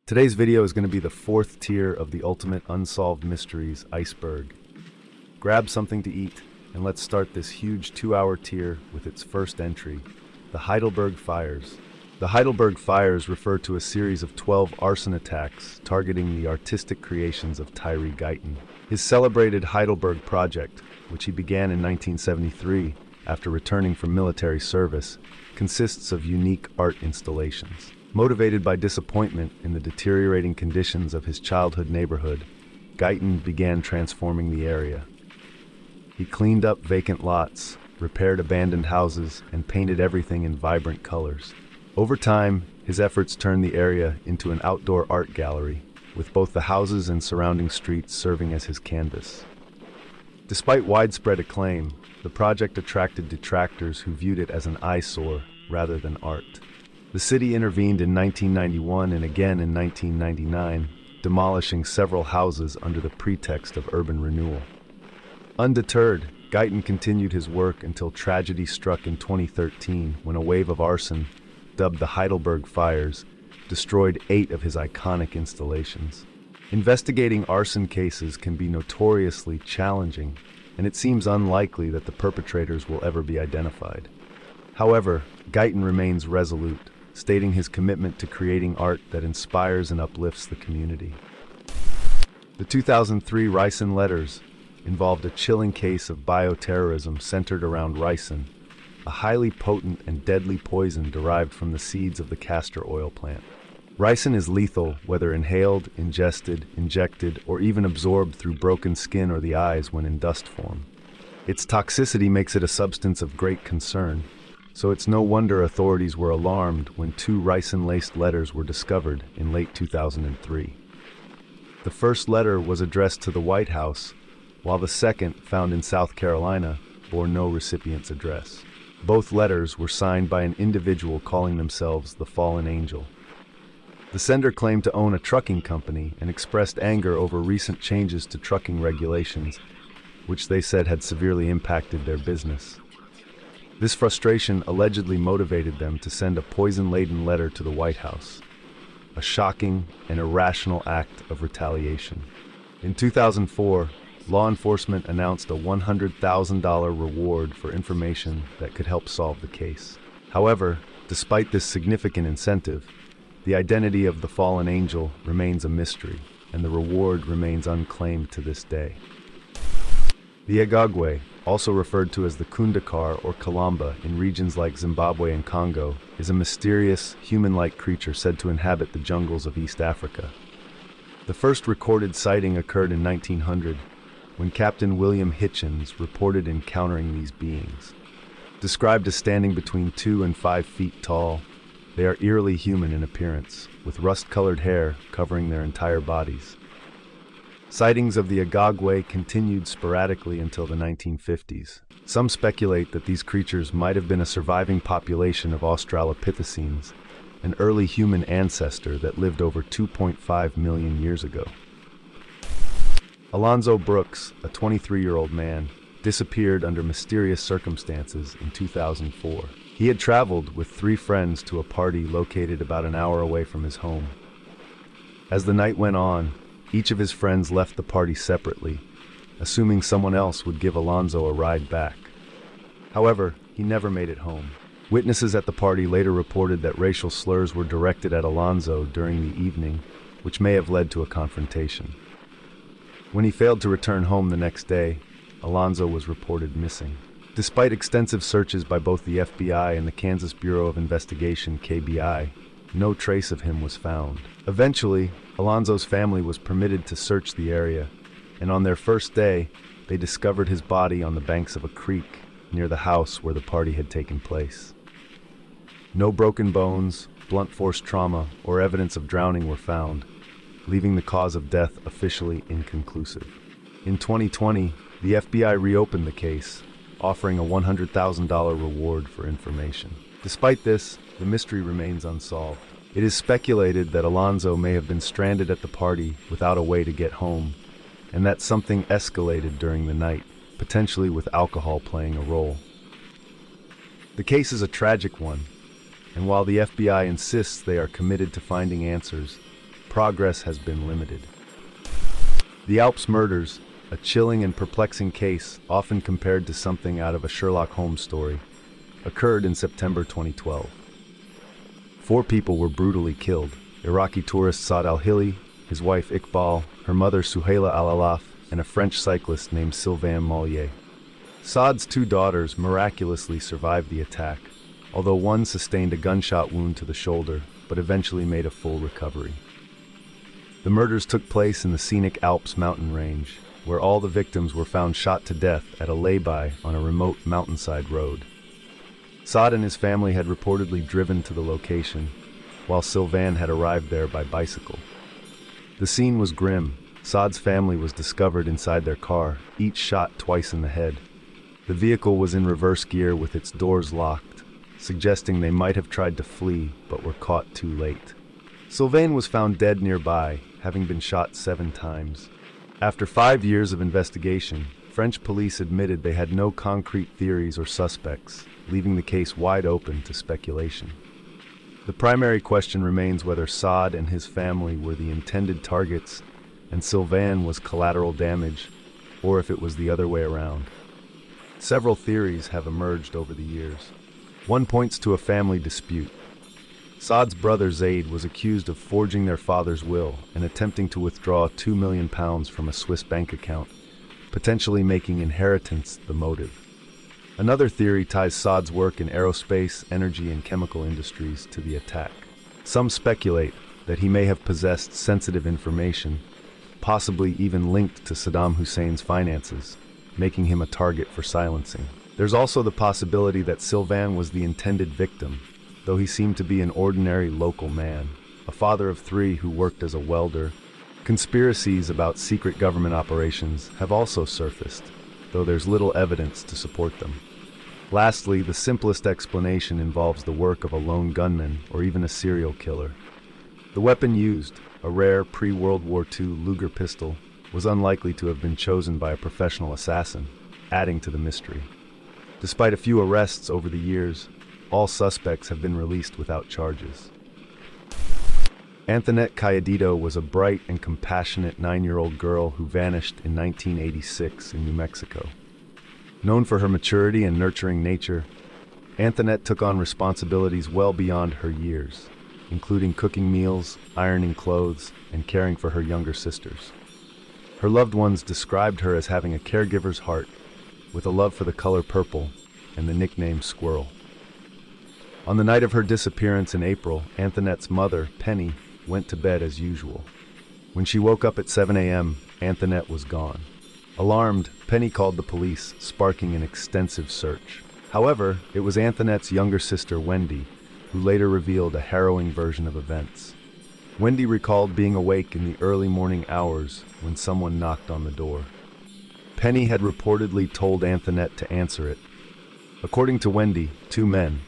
Today's video is going to be the fourth tier of the ultimate Unsolved Mysteries Iceberg. Grab something to eat, and let's start this huge 2-hour tier with its first entry, the Heidelberg Fires. The Heidelberg Fires refer to a series of 12 arson attacks targeting the artistic creations of Tyrrell Guyton. His celebrated Heidelberg project, which he began in 1973 after returning from military service, consists of unique art installations. Motivated by disappointment in the deteriorating conditions of his childhood neighborhood, Guyton began transforming the area. He cleaned up vacant lots, repaired abandoned houses, and painted everything in vibrant colors. Over time, his efforts turned the area into an outdoor art gallery, with both the houses and surrounding streets serving as his canvas. Despite widespread acclaim, the project attracted detractors who viewed it as an eyesore rather than art. The city intervened in 1991 and again in 1999, demolishing several houses under the pretext of urban renewal. Undeterred, Guyton continued his work until tragedy struck in 2013 when a wave of arson, dubbed the Heidelberg Fires, destroyed 8 of his iconic installations. Investigating arson cases can be notoriously challenging, and it seems unlikely that the perpetrators will ever be identified. However, Guyton remains resolute, stating his commitment to creating art that inspires and uplifts the community. The 2003 Ricin Letters involved a chilling case of bioterrorism centered around ricin, a highly potent and deadly poison derived from the seeds of the castor oil plant. Ricin is lethal whether inhaled, ingested, injected, or even absorbed through broken skin or the eyes when in dust form. Its toxicity makes it a substance of great concern, so it's no wonder authorities were alarmed when 2 ricin-laced letters were discovered in late 2003. The first letter was addressed to the White House, while the second, found in South Carolina, bore no recipient's address. Both letters were signed by an individual calling themselves the Fallen Angel. The sender claimed to own a trucking company and expressed anger over recent changes to trucking regulations, which they said had severely impacted their business. This frustration allegedly motivated them to send a poison-laden letter to the White House, a shocking and irrational act of retaliation. In 2004, law enforcement announced a $100,000 reward for information that could help solve the case. However, despite this significant incentive, the identity of the fallen angel remains a mystery, and the reward remains unclaimed to this day. The Agagwe, also referred to as the Kundakar or Kalamba in regions like Zimbabwe and Congo, is a mysterious, human-like creature said to inhabit the jungles of East Africa. The first recorded sighting occurred in 1900, when Captain William Hitchens reported encountering these beings. Described as standing between 2 and 5 feet tall, they are eerily human in appearance, with rust-colored hair covering their entire bodies. Sightings of the Agagwe continued sporadically until the 1950s. Some speculate that these creatures might have been a surviving population of Australopithecines, an early human ancestor that lived over 2.5 million years ago. Alonzo Brooks, a 23-year-old man, disappeared under mysterious circumstances in 2004. He had traveled with 3 friends to a party located about an hour away from his home. As the night went on, each of his friends left the party separately, assuming someone else would give Alonzo a ride back. However, he never made it home. Witnesses at the party later reported that racial slurs were directed at Alonzo during the evening, which may have led to a confrontation. When he failed to return home the next day, Alonzo was reported missing. Despite extensive searches by both the FBI and the Kansas Bureau of Investigation, KBI, no trace of him was found. Eventually, Alonzo's family was permitted to search the area, and on their first day, they discovered his body on the banks of a creek near the house where the party had taken place. No broken bones, blunt force trauma, or evidence of drowning were found, leaving the cause of death officially inconclusive. In 2020, the FBI reopened the case, offering a $100,000 reward for information. Despite this, the mystery remains unsolved. It is speculated that Alonzo may have been stranded at the party without a way to get home, and that something escalated during the night, potentially with alcohol playing a role. The case is a tragic one, and while the FBI insists they are committed to finding answers, progress has been limited. The Alps murders, a chilling and perplexing case often compared to something out of a Sherlock Holmes story, occurred in September 2012. 4 people were brutally killed: Iraqi tourist Saad al-Hili, his wife Iqbal, her mother Suhaila al-Alaf, and a French cyclist named Sylvain Mollier. Saad's 2 daughters miraculously survived the attack, although one sustained a gunshot wound to the shoulder, but eventually made a full recovery. The murders took place in the scenic Alps mountain range, where all the victims were found shot to death at a lay-by on a remote mountainside road. Saad and his family had reportedly driven to the location, while Sylvain had arrived there by bicycle. The scene was grim. Saad's family was discovered inside their car, each shot twice in the head. The vehicle was in reverse gear with its doors locked, suggesting they might have tried to flee but were caught too late. Sylvain was found dead nearby, having been shot 7 times. After 5 years of investigation, French police admitted they had no concrete theories or suspects, leaving the case wide open to speculation. The primary question remains whether Saad and his family were the intended targets and Sylvain was collateral damage, or if it was the other way around. Several theories have emerged over the years. One points to a family dispute. Saad's brother Zaid was accused of forging their father's will and attempting to withdraw £2 million from a Swiss bank account, potentially making inheritance the motive. Another theory ties Saad's work in aerospace, energy, and chemical industries to the attack. Some speculate that he may have possessed sensitive information, possibly even linked to Saddam Hussein's finances, making him a target for silencing. There's also the possibility that Sylvain was the intended victim, though he seemed to be an ordinary local man, a father of 3 who worked as a welder. Conspiracies about secret government operations have also surfaced, though there's little evidence to support them. Lastly, the simplest explanation involves the work of a lone gunman or even a serial killer. The weapon used, a rare pre-World War II Luger pistol, was unlikely to have been chosen by a professional assassin, adding to the mystery. Despite a few arrests over the years, all suspects have been released without charges. Anthonette Cayedito was a bright and compassionate 9-year-old girl who vanished in 1986 in New Mexico. Known for her maturity and nurturing nature, Anthonette took on responsibilities well beyond her years, including cooking meals, ironing clothes, and caring for her younger sisters. Her loved ones described her as having a caregiver's heart, with a love for the color purple and the nickname Squirrel. On the night of her disappearance in April, Anthonette's mother, Penny, went to bed as usual. When she woke up at 7 a.m., Anthonette was gone. Alarmed, Penny called the police, sparking an extensive search. However, it was Anthonette's younger sister, Wendy, who later revealed a harrowing version of events. Wendy recalled being awake in the early morning hours when someone knocked on the door. Penny had reportedly told Anthonette to answer it. According to Wendy, 2 men,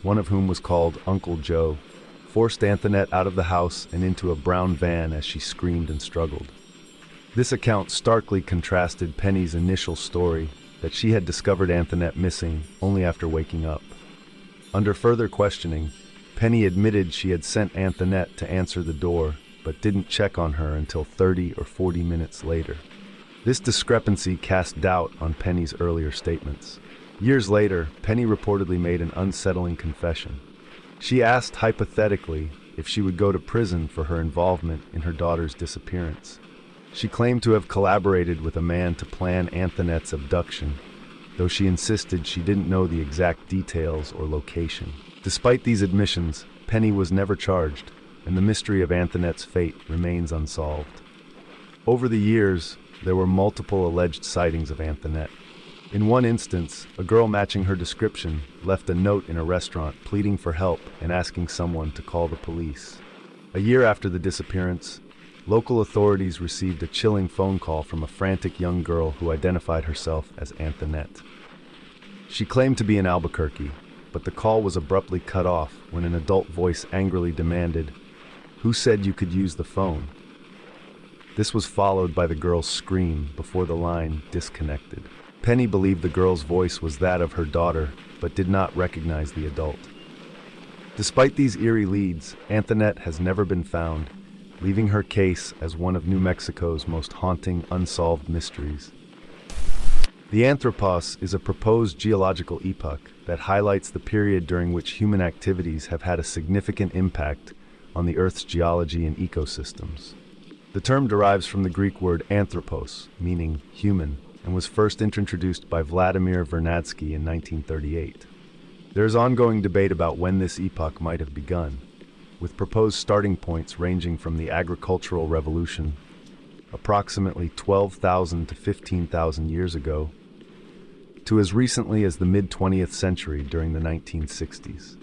one of whom was called Uncle Joe, forced Anthonette out of the house and into a brown van as she screamed and struggled. This account starkly contrasted Penny's initial story that she had discovered Anthonette missing only after waking up. Under further questioning, Penny admitted she had sent Anthonette to answer the door, but didn't check on her until 30 or 40 minutes later. This discrepancy cast doubt on Penny's earlier statements. Years later, Penny reportedly made an unsettling confession. She asked hypothetically if she would go to prison for her involvement in her daughter's disappearance. She claimed to have collaborated with a man to plan Anthonette's abduction, though she insisted she didn't know the exact details or location. Despite these admissions, Penny was never charged, and the mystery of Anthonette's fate remains unsolved. Over the years, there were multiple alleged sightings of Anthonette. In one instance, a girl matching her description left a note in a restaurant pleading for help and asking someone to call the police. A year after the disappearance, local authorities received a chilling phone call from a frantic young girl who identified herself as Anthonette. She claimed to be in Albuquerque, but the call was abruptly cut off when an adult voice angrily demanded, "Who said you could use the phone?" This was followed by the girl's scream before the line disconnected. Penny believed the girl's voice was that of her daughter, but did not recognize the adult. Despite these eerie leads, Anthonette has never been found, leaving her case as one of New Mexico's most haunting unsolved mysteries. The Anthropos is a proposed geological epoch that highlights the period during which human activities have had a significant impact on the Earth's geology and ecosystems. The term derives from the Greek word anthropos, meaning human, and was first introduced by Vladimir Vernadsky in 1938. There is ongoing debate about when this epoch might have begun, with proposed starting points ranging from the agricultural revolution, approximately 12,000 to 15,000 years ago, to as recently as the mid-20th century during the 1960s.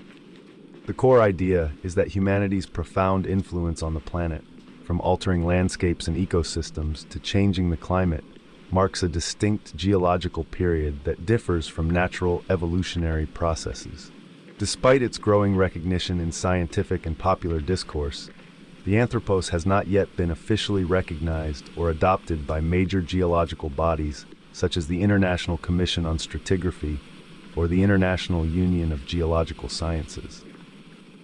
The core idea is that humanity's profound influence on the planet, from altering landscapes and ecosystems to changing the climate, marks a distinct geological period that differs from natural evolutionary processes. Despite its growing recognition in scientific and popular discourse, the Anthropos has not yet been officially recognized or adopted by major geological bodies such as the International Commission on Stratigraphy or the International Union of Geological Sciences.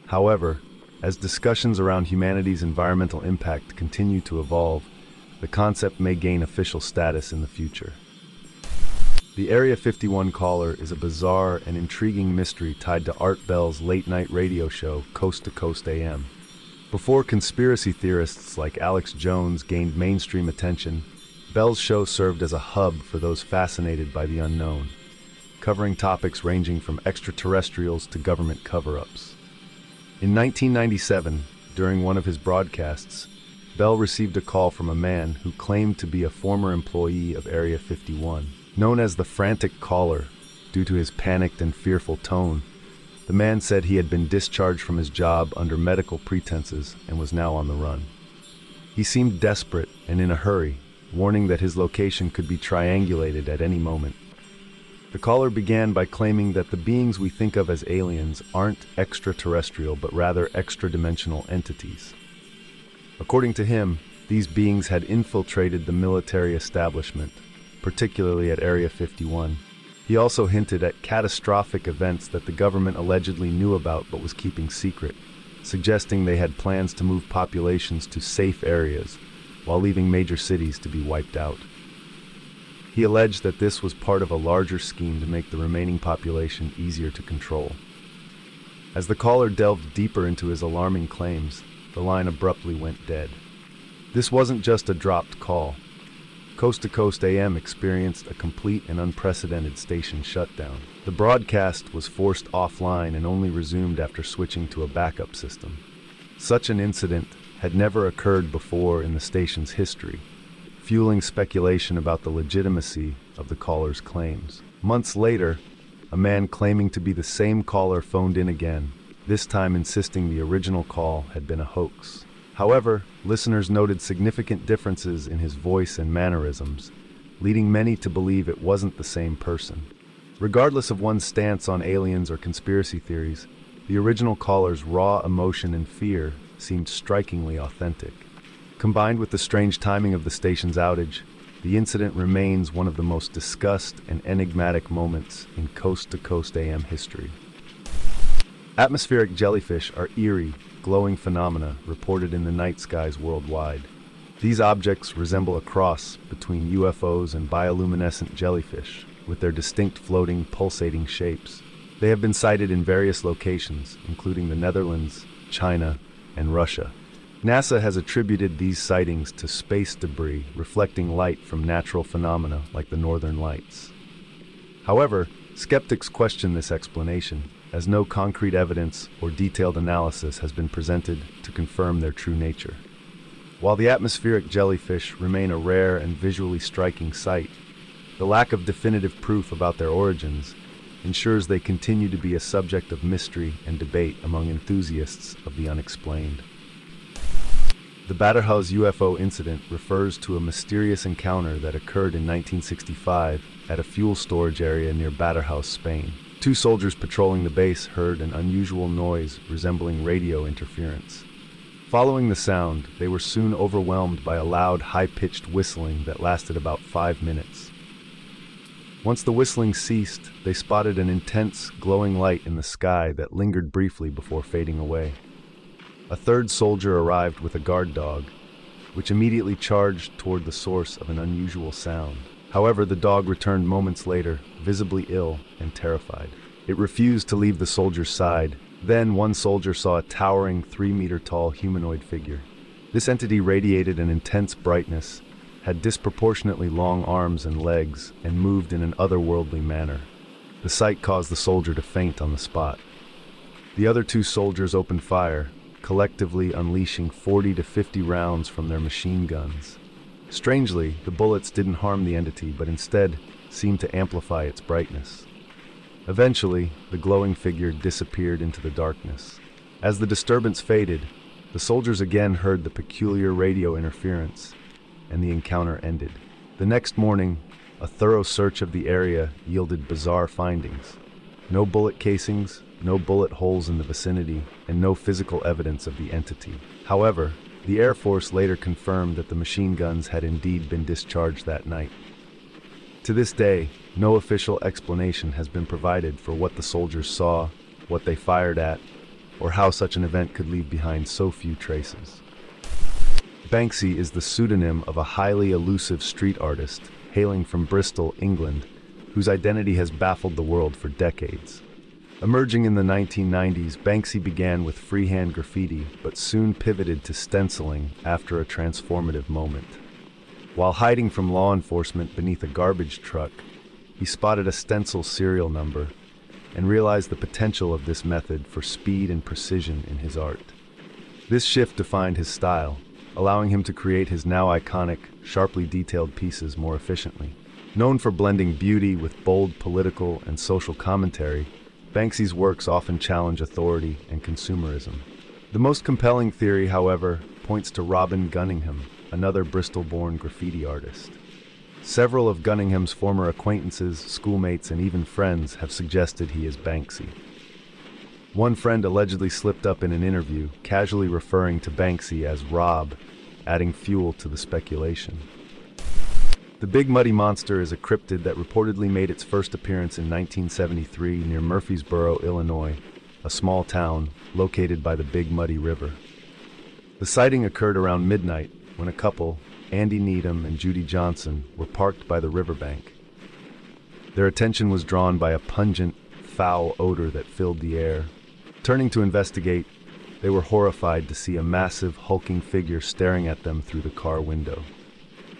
However, as discussions around humanity's environmental impact continue to evolve, the concept may gain official status in the future. The Area 51 caller is a bizarre and intriguing mystery tied to Art Bell's late-night radio show, Coast to Coast AM. Before conspiracy theorists like Alex Jones gained mainstream attention, Bell's show served as a hub for those fascinated by the unknown, covering topics ranging from extraterrestrials to government cover-ups. In 1997, during one of his broadcasts, Bell received a call from a man who claimed to be a former employee of Area 51. Known as the Frantic Caller due to his panicked and fearful tone, the man said he had been discharged from his job under medical pretenses and was now on the run. He seemed desperate and in a hurry, warning that his location could be triangulated at any moment. The caller began by claiming that the beings we think of as aliens aren't extraterrestrial but rather extra-dimensional entities. According to him, these beings had infiltrated the military establishment, particularly at Area 51. He also hinted at catastrophic events that the government allegedly knew about but was keeping secret, suggesting they had plans to move populations to safe areas while leaving major cities to be wiped out. He alleged that this was part of a larger scheme to make the remaining population easier to control. As the caller delved deeper into his alarming claims, the line abruptly went dead. This wasn't just a dropped call. Coast to Coast AM experienced a complete and unprecedented station shutdown. The broadcast was forced offline and only resumed after switching to a backup system. Such an incident had never occurred before in the station's history, fueling speculation about the legitimacy of the caller's claims. Months later, a man claiming to be the same caller phoned in again, this time insisting the original call had been a hoax. However, listeners noted significant differences in his voice and mannerisms, leading many to believe it wasn't the same person. Regardless of one's stance on aliens or conspiracy theories, the original caller's raw emotion and fear seemed strikingly authentic. Combined with the strange timing of the station's outage, the incident remains one of the most discussed and enigmatic moments in Coast to Coast AM history. Atmospheric jellyfish are eerie, glowing phenomena reported in the night skies worldwide. These objects resemble a cross between UFOs and bioluminescent jellyfish, with their distinct floating, pulsating shapes. They have been sighted in various locations, including the Netherlands, China, and Russia. NASA has attributed these sightings to space debris reflecting light from natural phenomena like the Northern Lights. However, skeptics question this explanation, as no concrete evidence or detailed analysis has been presented to confirm their true nature. While the atmospheric jellyfish remain a rare and visually striking sight, the lack of definitive proof about their origins ensures they continue to be a subject of mystery and debate among enthusiasts of the unexplained. The Badajoz UFO Incident refers to a mysterious encounter that occurred in 1965 at a fuel storage area near Badajoz, Spain. Two soldiers patrolling the base heard an unusual noise resembling radio interference. Following the sound, they were soon overwhelmed by a loud, high-pitched whistling that lasted about 5 minutes. Once the whistling ceased, they spotted an intense, glowing light in the sky that lingered briefly before fading away. A third soldier arrived with a guard dog, which immediately charged toward the source of an unusual sound. However, the dog returned moments later, visibly ill and terrified. It refused to leave the soldier's side. Then one soldier saw a towering 3-meter-tall humanoid figure. This entity radiated an intense brightness, had disproportionately long arms and legs, and moved in an otherworldly manner. The sight caused the soldier to faint on the spot. The other 2 soldiers opened fire, collectively unleashing 40 to 50 rounds from their machine guns. Strangely, the bullets didn't harm the entity, but instead seemed to amplify its brightness. Eventually, the glowing figure disappeared into the darkness. As the disturbance faded, the soldiers again heard the peculiar radio interference, and the encounter ended. The next morning, a thorough search of the area yielded bizarre findings. No bullet casings, no bullet holes in the vicinity, and no physical evidence of the entity. However, the Air Force later confirmed that the machine guns had indeed been discharged that night. To this day, no official explanation has been provided for what the soldiers saw, what they fired at, or how such an event could leave behind so few traces. Banksy is the pseudonym of a highly elusive street artist hailing from Bristol, England, whose identity has baffled the world for decades. Emerging in the 1990s, Banksy began with freehand graffiti, but soon pivoted to stenciling after a transformative moment. While hiding from law enforcement beneath a garbage truck, he spotted a stencil serial number and realized the potential of this method for speed and precision in his art. This shift defined his style, allowing him to create his now iconic, sharply detailed pieces more efficiently. Known for blending beauty with bold political and social commentary, Banksy's works often challenge authority and consumerism. The most compelling theory, however, points to Robin Gunningham, another Bristol-born graffiti artist. Several of Gunningham's former acquaintances, schoolmates, and even friends have suggested he is Banksy. One friend allegedly slipped up in an interview, casually referring to Banksy as Rob, adding fuel to the speculation. The Big Muddy Monster is a cryptid that reportedly made its first appearance in 1973 near Murfreesboro, Illinois, a small town located by the Big Muddy River. The sighting occurred around midnight when a couple, Andy Needham and Judy Johnson, were parked by the riverbank. Their attention was drawn by a pungent, foul odor that filled the air. Turning to investigate, they were horrified to see a massive, hulking figure staring at them through the car window.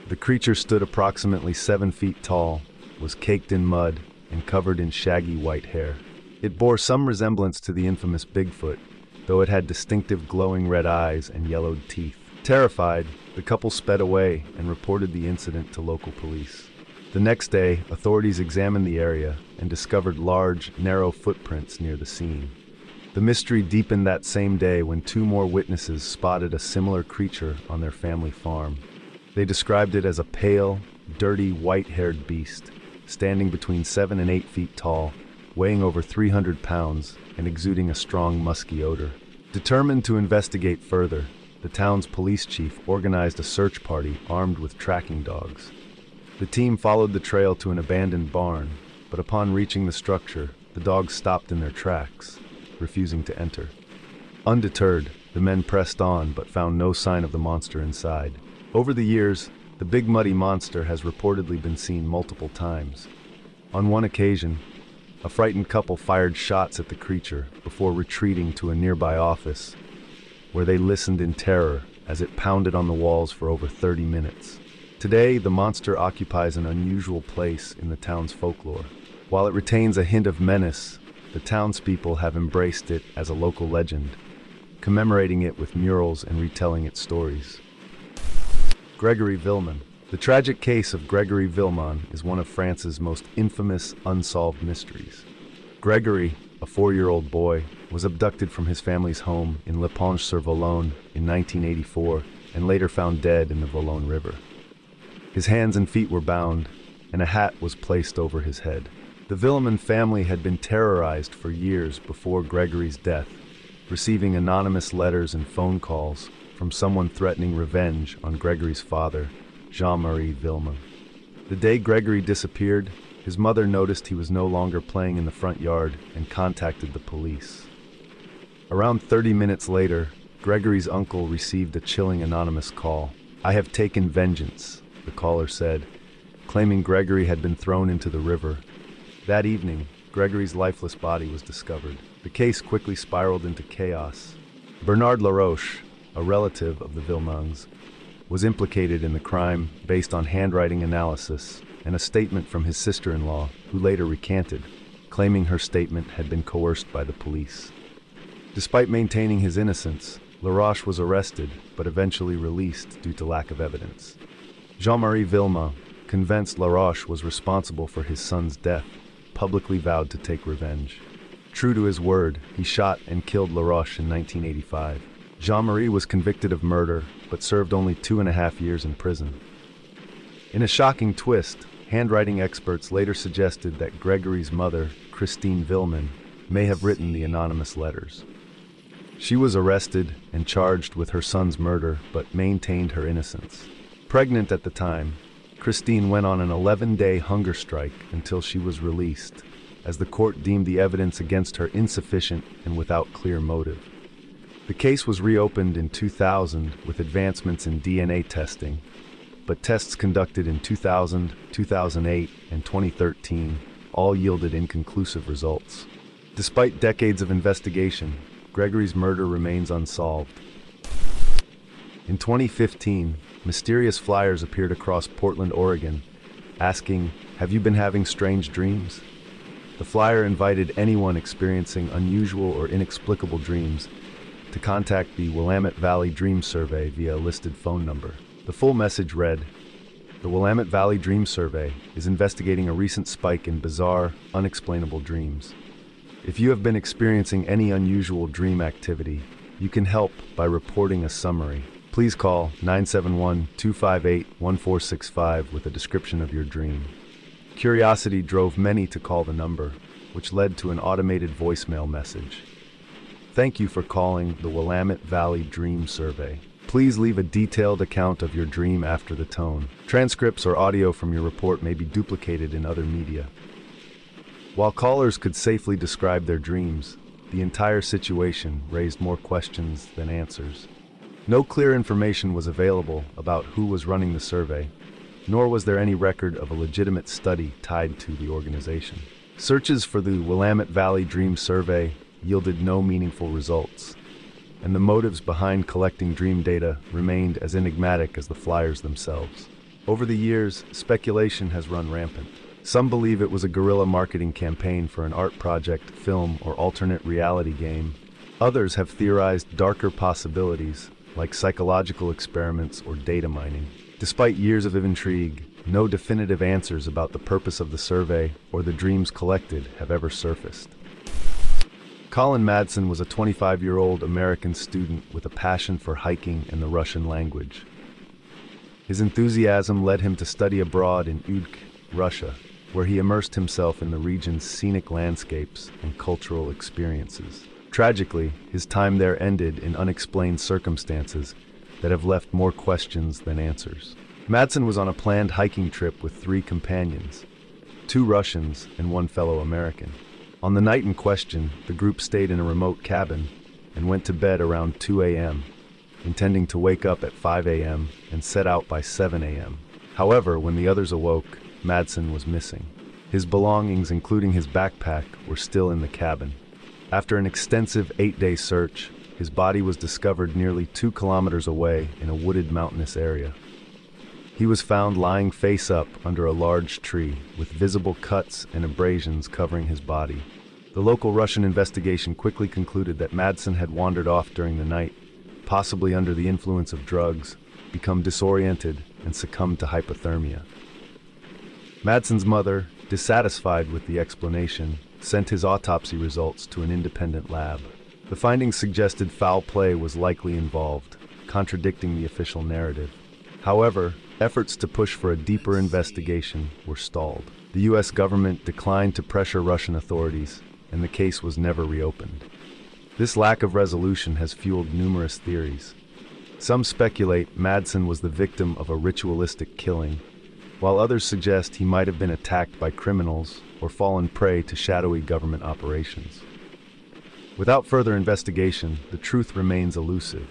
The creature stood approximately 7 feet tall, was caked in mud, and covered in shaggy white hair. It bore some resemblance to the infamous Bigfoot, though it had distinctive glowing red eyes and yellowed teeth. Terrified, the couple sped away and reported the incident to local police. The next day, authorities examined the area and discovered large, narrow footprints near the scene. The mystery deepened that same day when 2 more witnesses spotted a similar creature on their family farm. They described it as a pale, dirty, white-haired beast, standing between 7 and 8 feet tall, weighing over 300 pounds and exuding a strong, musky odor. Determined to investigate further, the town's police chief organized a search party armed with tracking dogs. The team followed the trail to an abandoned barn, but upon reaching the structure, the dogs stopped in their tracks, refusing to enter. Undeterred, the men pressed on but found no sign of the monster inside. Over the years, the Big Muddy Monster has reportedly been seen multiple times. On one occasion, a frightened couple fired shots at the creature before retreating to a nearby office, where they listened in terror as it pounded on the walls for over 30 minutes. Today, the monster occupies an unusual place in the town's folklore. While it retains a hint of menace, the townspeople have embraced it as a local legend, commemorating it with murals and retelling its stories. Gregory Villemin. The tragic case of Gregory Villemin is one of France's most infamous unsolved mysteries. Gregory, a 4-year-old boy, was abducted from his family's home in Leponge-sur-Vologne in 1984 and later found dead in the Vologne River. His hands and feet were bound, and a hat was placed over his head. The Villemin family had been terrorized for years before Gregory's death, receiving anonymous letters and phone calls from someone threatening revenge on Gregory's father, Jean-Marie Villemin. The day Gregory disappeared, his mother noticed he was no longer playing in the front yard and contacted the police. Around 30 minutes later, Gregory's uncle received a chilling anonymous call. "I have taken vengeance," the caller said, claiming Gregory had been thrown into the river. That evening, Gregory's lifeless body was discovered. The case quickly spiraled into chaos. Bernard Laroche, a relative of the Villemons, was implicated in the crime based on handwriting analysis and a statement from his sister-in-law, who later recanted, claiming her statement had been coerced by the police. Despite maintaining his innocence, Laroche was arrested but eventually released due to lack of evidence. Jean-Marie Villemain, convinced Laroche was responsible for his son's death, publicly vowed to take revenge. True to his word, he shot and killed Laroche in 1985. Jean-Marie was convicted of murder, but served only 2.5 years in prison. In a shocking twist, handwriting experts later suggested that Gregory's mother, Christine Villemin, may have written the anonymous letters. She was arrested and charged with her son's murder, but maintained her innocence. Pregnant at the time, Christine went on an 11-day hunger strike until she was released, as the court deemed the evidence against her insufficient and without clear motive. The case was reopened in 2000 with advancements in DNA testing, but tests conducted in 2000, 2008, and 2013 all yielded inconclusive results. Despite decades of investigation, Gregory's murder remains unsolved. In 2015, mysterious flyers appeared across Portland, Oregon, asking, "Have you been having strange dreams?" The flyer invited anyone experiencing unusual or inexplicable dreams to contact the Willamette Valley Dream Survey via a listed phone number. The full message read, "The Willamette Valley Dream Survey is investigating a recent spike in bizarre, unexplainable dreams. If you have been experiencing any unusual dream activity, you can help by reporting a summary. Please call 971-258-1465 with a description of your dream." Curiosity drove many to call the number, which led to an automated voicemail message. "Thank you for calling the Willamette Valley Dream Survey. Please leave a detailed account of your dream after the tone. Transcripts or audio from your report may be duplicated in other media." While callers could safely describe their dreams, the entire situation raised more questions than answers. No clear information was available about who was running the survey, nor was there any record of a legitimate study tied to the organization. Searches for the Willamette Valley Dream Survey yielded no meaningful results, and the motives behind collecting dream data remained as enigmatic as the flyers themselves. Over the years, speculation has run rampant. Some believe it was a guerrilla marketing campaign for an art project, film, or alternate reality game. Others have theorized darker possibilities, like psychological experiments or data mining. Despite years of intrigue, no definitive answers about the purpose of the survey or the dreams collected have ever surfaced. Colin Madsen was a 25-year-old American student with a passion for hiking and the Russian language. His enthusiasm led him to study abroad in Udk, Russia, where he immersed himself in the region's scenic landscapes and cultural experiences. Tragically, his time there ended in unexplained circumstances that have left more questions than answers. Madsen was on a planned hiking trip with 3 companions, 2 Russians and 1 fellow American. On the night in question, the group stayed in a remote cabin and went to bed around 2 a.m., intending to wake up at 5 a.m. and set out by 7 a.m. However, when the others awoke, Madsen was missing. His belongings, including his backpack, were still in the cabin. After an extensive 8-day search, his body was discovered nearly 2 kilometers away in a wooded mountainous area. He was found lying face up under a large tree, with visible cuts and abrasions covering his body. The local Russian investigation quickly concluded that Madsen had wandered off during the night, possibly under the influence of drugs, become disoriented, and succumbed to hypothermia. Madsen's mother, dissatisfied with the explanation, sent his autopsy results to an independent lab. The findings suggested foul play was likely involved, contradicting the official narrative. However, efforts to push for a deeper investigation were stalled. The U.S. government declined to pressure Russian authorities, and the case was never reopened. This lack of resolution has fueled numerous theories. Some speculate Madsen was the victim of a ritualistic killing, while others suggest he might have been attacked by criminals or fallen prey to shadowy government operations. Without further investigation, the truth remains elusive,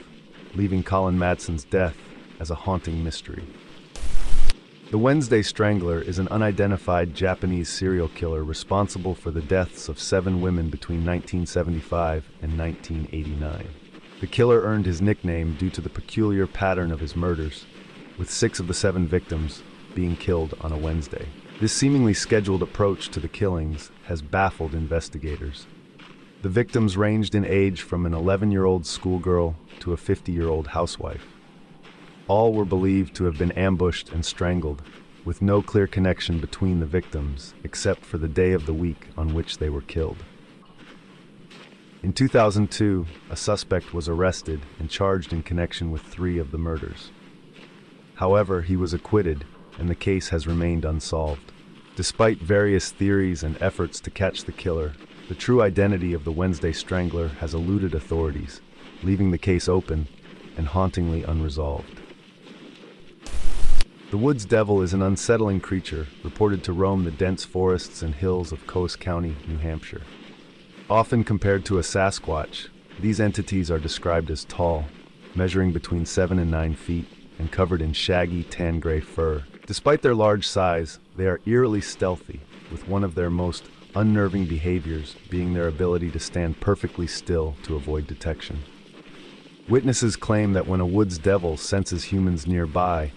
leaving Colin Madson's death as a haunting mystery. The Wednesday Strangler is an unidentified Japanese serial killer responsible for the deaths of 7 women between 1975 and 1989. The killer earned his nickname due to the peculiar pattern of his murders, with 6 of the 7 victims being killed on a Wednesday. This seemingly scheduled approach to the killings has baffled investigators. The victims ranged in age from an 11-year-old schoolgirl to a 50-year-old housewife. All were believed to have been ambushed and strangled, with no clear connection between the victims except for the day of the week on which they were killed. In 2002, a suspect was arrested and charged in connection with 3 of the murders. However, he was acquitted, and the case has remained unsolved. Despite various theories and efforts to catch the killer, the true identity of the Wednesday Strangler has eluded authorities, leaving the case open and hauntingly unresolved. The Woods Devil is an unsettling creature reported to roam the dense forests and hills of Coast County, New Hampshire. Often compared to a Sasquatch, these entities are described as tall, measuring between 7 and 9 feet, and covered in shaggy tan-gray fur. Despite their large size, they are eerily stealthy, with one of their most unnerving behaviors being their ability to stand perfectly still to avoid detection. Witnesses claim that when a woods devil senses humans nearby,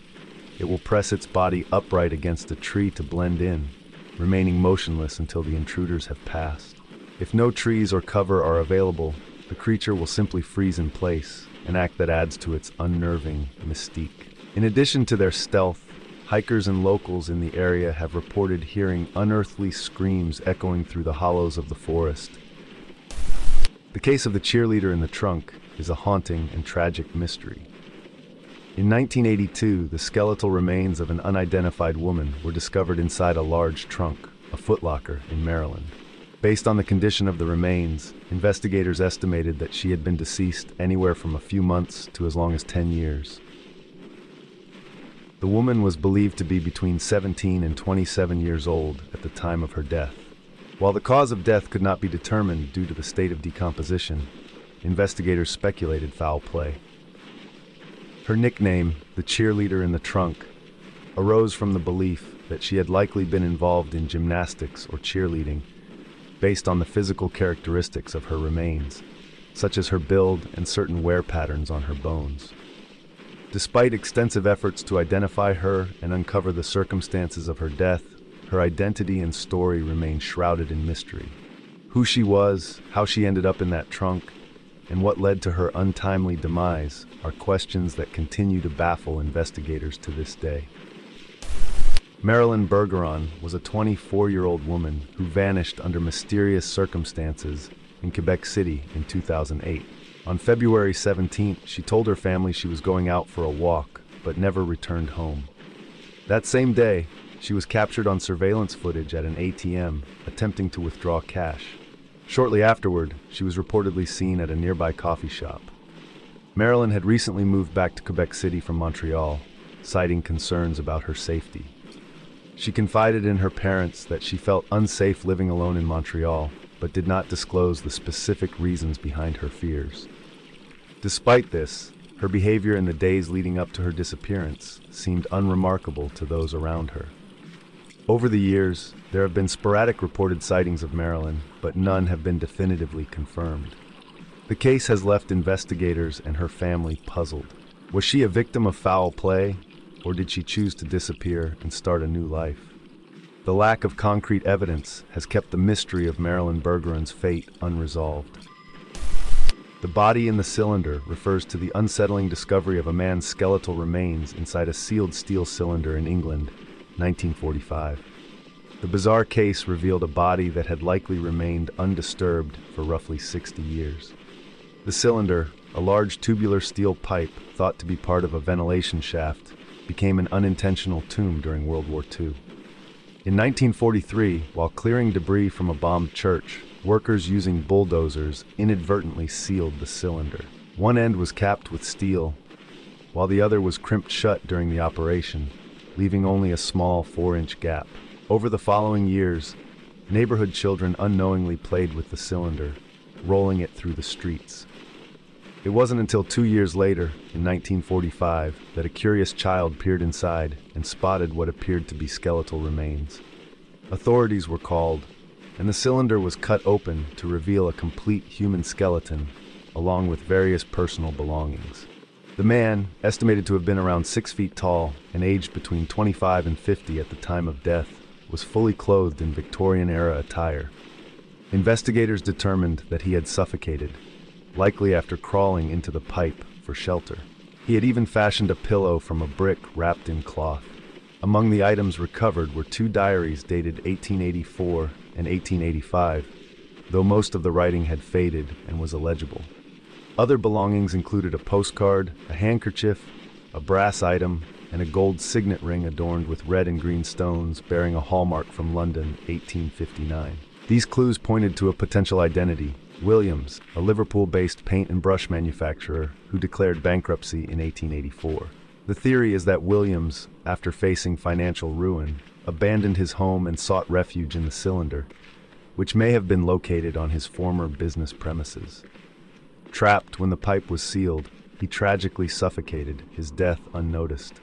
it will press its body upright against a tree to blend in, remaining motionless until the intruders have passed. If no trees or cover are available, the creature will simply freeze in place, an act that adds to its unnerving mystique. In addition to their stealth, hikers and locals in the area have reported hearing unearthly screams echoing through the hollows of the forest. The case of the cheerleader in the trunk is a haunting and tragic mystery. In 1982, the skeletal remains of an unidentified woman were discovered inside a large trunk, a footlocker in Maryland. Based on the condition of the remains, investigators estimated that she had been deceased anywhere from a few months to as long as 10 years. The woman was believed to be between 17 and 27 years old at the time of her death. While the cause of death could not be determined due to the state of decomposition, investigators speculated foul play. Her nickname, the cheerleader in the trunk, arose from the belief that she had likely been involved in gymnastics or cheerleading, based on the physical characteristics of her remains, such as her build and certain wear patterns on her bones. Despite extensive efforts to identify her and uncover the circumstances of her death, her identity and story remain shrouded in mystery. Who she was, how she ended up in that trunk, and what led to her untimely demise are questions that continue to baffle investigators to this day. Marilyn Bergeron was a 24-year-old woman who vanished under mysterious circumstances in Quebec City in 2008. On February 17th, she told her family she was going out for a walk, but never returned home. That same day, she was captured on surveillance footage at an ATM, attempting to withdraw cash. Shortly afterward, she was reportedly seen at a nearby coffee shop. Marilyn had recently moved back to Quebec City from Montreal, citing concerns about her safety. She confided in her parents that she felt unsafe living alone in Montreal, but did not disclose the specific reasons behind her fears. Despite this, her behavior in the days leading up to her disappearance seemed unremarkable to those around her. Over the years, there have been sporadic reported sightings of Marilyn, but none have been definitively confirmed. The case has left investigators and her family puzzled. Was she a victim of foul play, or did she choose to disappear and start a new life? The lack of concrete evidence has kept the mystery of Marilyn Bergeron's fate unresolved. The body in the cylinder refers to the unsettling discovery of a man's skeletal remains inside a sealed steel cylinder in England, 1945. The bizarre case revealed a body that had likely remained undisturbed for roughly 60 years. The cylinder, a large tubular steel pipe thought to be part of a ventilation shaft, became an unintentional tomb during World War II. In 1943, while clearing debris from a bombed church, workers using bulldozers inadvertently sealed the cylinder. One end was capped with steel, while the other was crimped shut during the operation, leaving only a small 4-inch gap. Over the following years, neighborhood children unknowingly played with the cylinder, rolling it through the streets. It wasn't until 2 years later, in 1945, that a curious child peered inside and spotted what appeared to be skeletal remains. Authorities were called, and the cylinder was cut open to reveal a complete human skeleton, along with various personal belongings. The man, estimated to have been around 6 feet tall and aged between 25 and 50 at the time of death, was fully clothed in Victorian-era attire. Investigators determined that he had suffocated, likely after crawling into the pipe for shelter. He had even fashioned a pillow from a brick wrapped in cloth. Among the items recovered were 2 diaries dated 1884 and 1885, though most of the writing had faded and was illegible. Other belongings included a postcard, a handkerchief, a brass item, and a gold signet ring adorned with red and green stones bearing a hallmark from London, 1859. These clues pointed to a potential identity: Williams, a Liverpool-based paint and brush manufacturer who declared bankruptcy in 1884. The theory is that Williams, after facing financial ruin, abandoned his home and sought refuge in the cylinder, which may have been located on his former business premises. Trapped when the pipe was sealed, he tragically suffocated, his death unnoticed.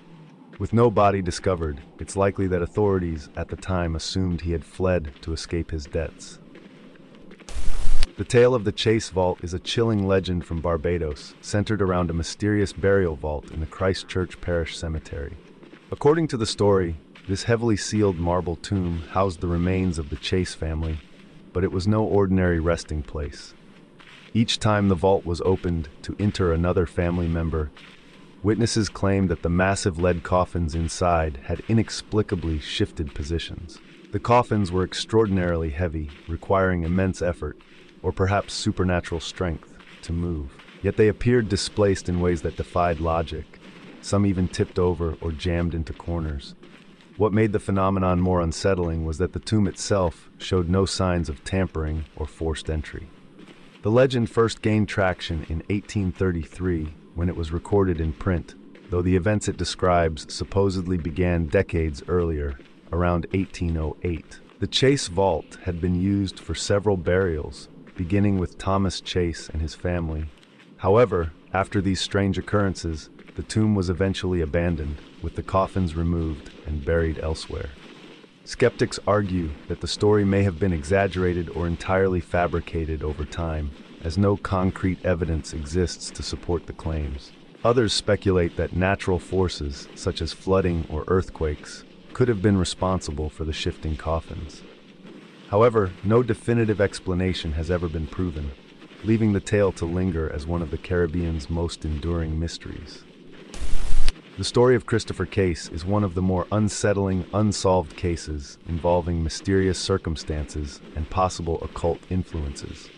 With no body discovered, it's likely that authorities at the time assumed he had fled to escape his debts. The tale of the Chase Vault is a chilling legend from Barbados, centered around a mysterious burial vault in the Christchurch Parish Cemetery. According to the story, this heavily sealed marble tomb housed the remains of the Chase family, but it was no ordinary resting place. Each time the vault was opened to enter another family member, witnesses claimed that the massive lead coffins inside had inexplicably shifted positions. The coffins were extraordinarily heavy, requiring immense effort, or perhaps supernatural strength, to move. Yet they appeared displaced in ways that defied logic. Some even tipped over or jammed into corners. What made the phenomenon more unsettling was that the tomb itself showed no signs of tampering or forced entry. The legend first gained traction in 1833 when it was recorded in print, though the events it describes supposedly began decades earlier, around 1808. The Chase Vault had been used for several burials, beginning with Thomas Chase and his family. However, after these strange occurrences, the tomb was eventually abandoned, with the coffins removed and buried elsewhere. Skeptics argue that the story may have been exaggerated or entirely fabricated over time, as no concrete evidence exists to support the claims. Others speculate that natural forces, such as flooding or earthquakes, could have been responsible for the shifting coffins. However, no definitive explanation has ever been proven, leaving the tale to linger as one of the Caribbean's most enduring mysteries. The story of Christopher Case is one of the more unsettling, unsolved cases involving mysterious circumstances and possible occult influences.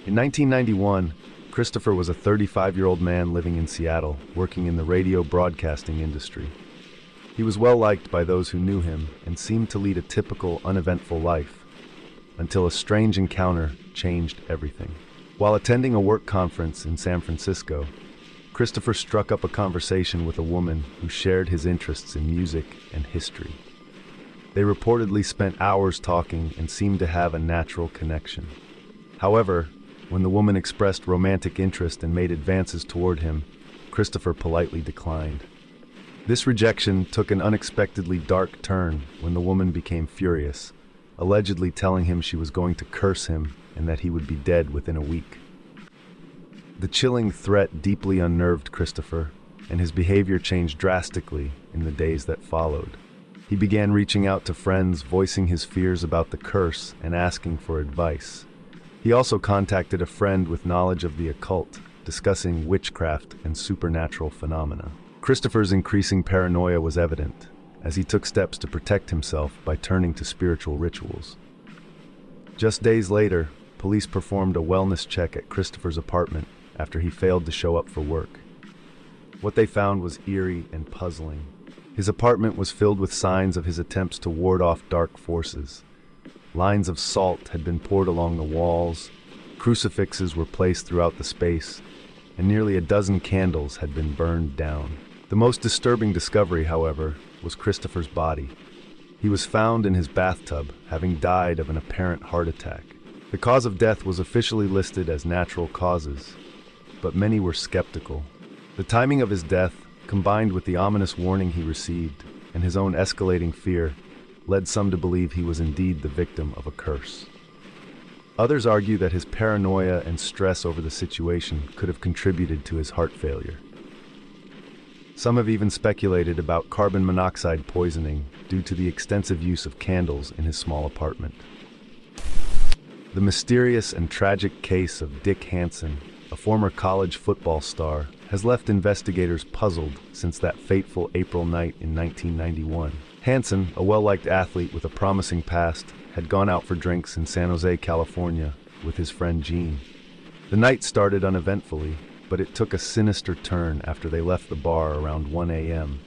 In 1991, Christopher was a 35-year-old man living in Seattle, working in the radio broadcasting industry. He was well liked by those who knew him and seemed to lead a typical, uneventful life, until a strange encounter changed everything. While attending a work conference in San Francisco, Christopher struck up a conversation with a woman who shared his interests in music and history. They reportedly spent hours talking and seemed to have a natural connection. However, when the woman expressed romantic interest and made advances toward him, Christopher politely declined. This rejection took an unexpectedly dark turn when the woman became furious, allegedly telling him she was going to curse him and that he would be dead within a week. The chilling threat deeply unnerved Christopher, and his behavior changed drastically in the days that followed. He began reaching out to friends, voicing his fears about the curse and asking for advice. He also contacted a friend with knowledge of the occult, discussing witchcraft and supernatural phenomena. Christopher's increasing paranoia was evident, as he took steps to protect himself by turning to spiritual rituals. Just days later, police performed a wellness check at Christopher's apartment after he failed to show up for work. What they found was eerie and puzzling. His apartment was filled with signs of his attempts to ward off dark forces. Lines of salt had been poured along the walls, crucifixes were placed throughout the space, and nearly a dozen candles had been burned down. The most disturbing discovery, however, was Christopher's body. He was found in his bathtub, having died of an apparent heart attack. The cause of death was officially listed as natural causes, but many were skeptical. The timing of his death, combined with the ominous warning he received and his own escalating fear, led some to believe he was indeed the victim of a curse. Others argue that his paranoia and stress over the situation could have contributed to his heart failure. Some have even speculated about carbon monoxide poisoning due to the extensive use of candles in his small apartment. The mysterious and tragic case of Dick Hansen, a former college football star, has left investigators puzzled since that fateful April night in 1991. Hansen, a well-liked athlete with a promising past, had gone out for drinks in San Jose, California, with his friend Gene. The night started uneventfully, but it took a sinister turn after they left the bar around 1 a.m.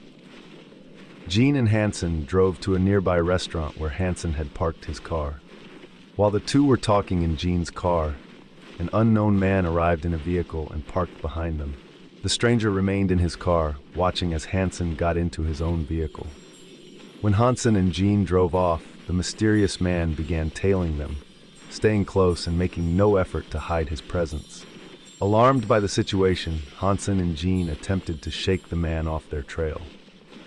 Gene and Hansen drove to a nearby restaurant where Hansen had parked his car. While the two were talking in Gene's car, an unknown man arrived in a vehicle and parked behind them. The stranger remained in his car, watching as Hansen got into his own vehicle. When Hansen and Gene drove off, the mysterious man began tailing them, staying close and making no effort to hide his presence. Alarmed by the situation, Hansen and Gene attempted to shake the man off their trail.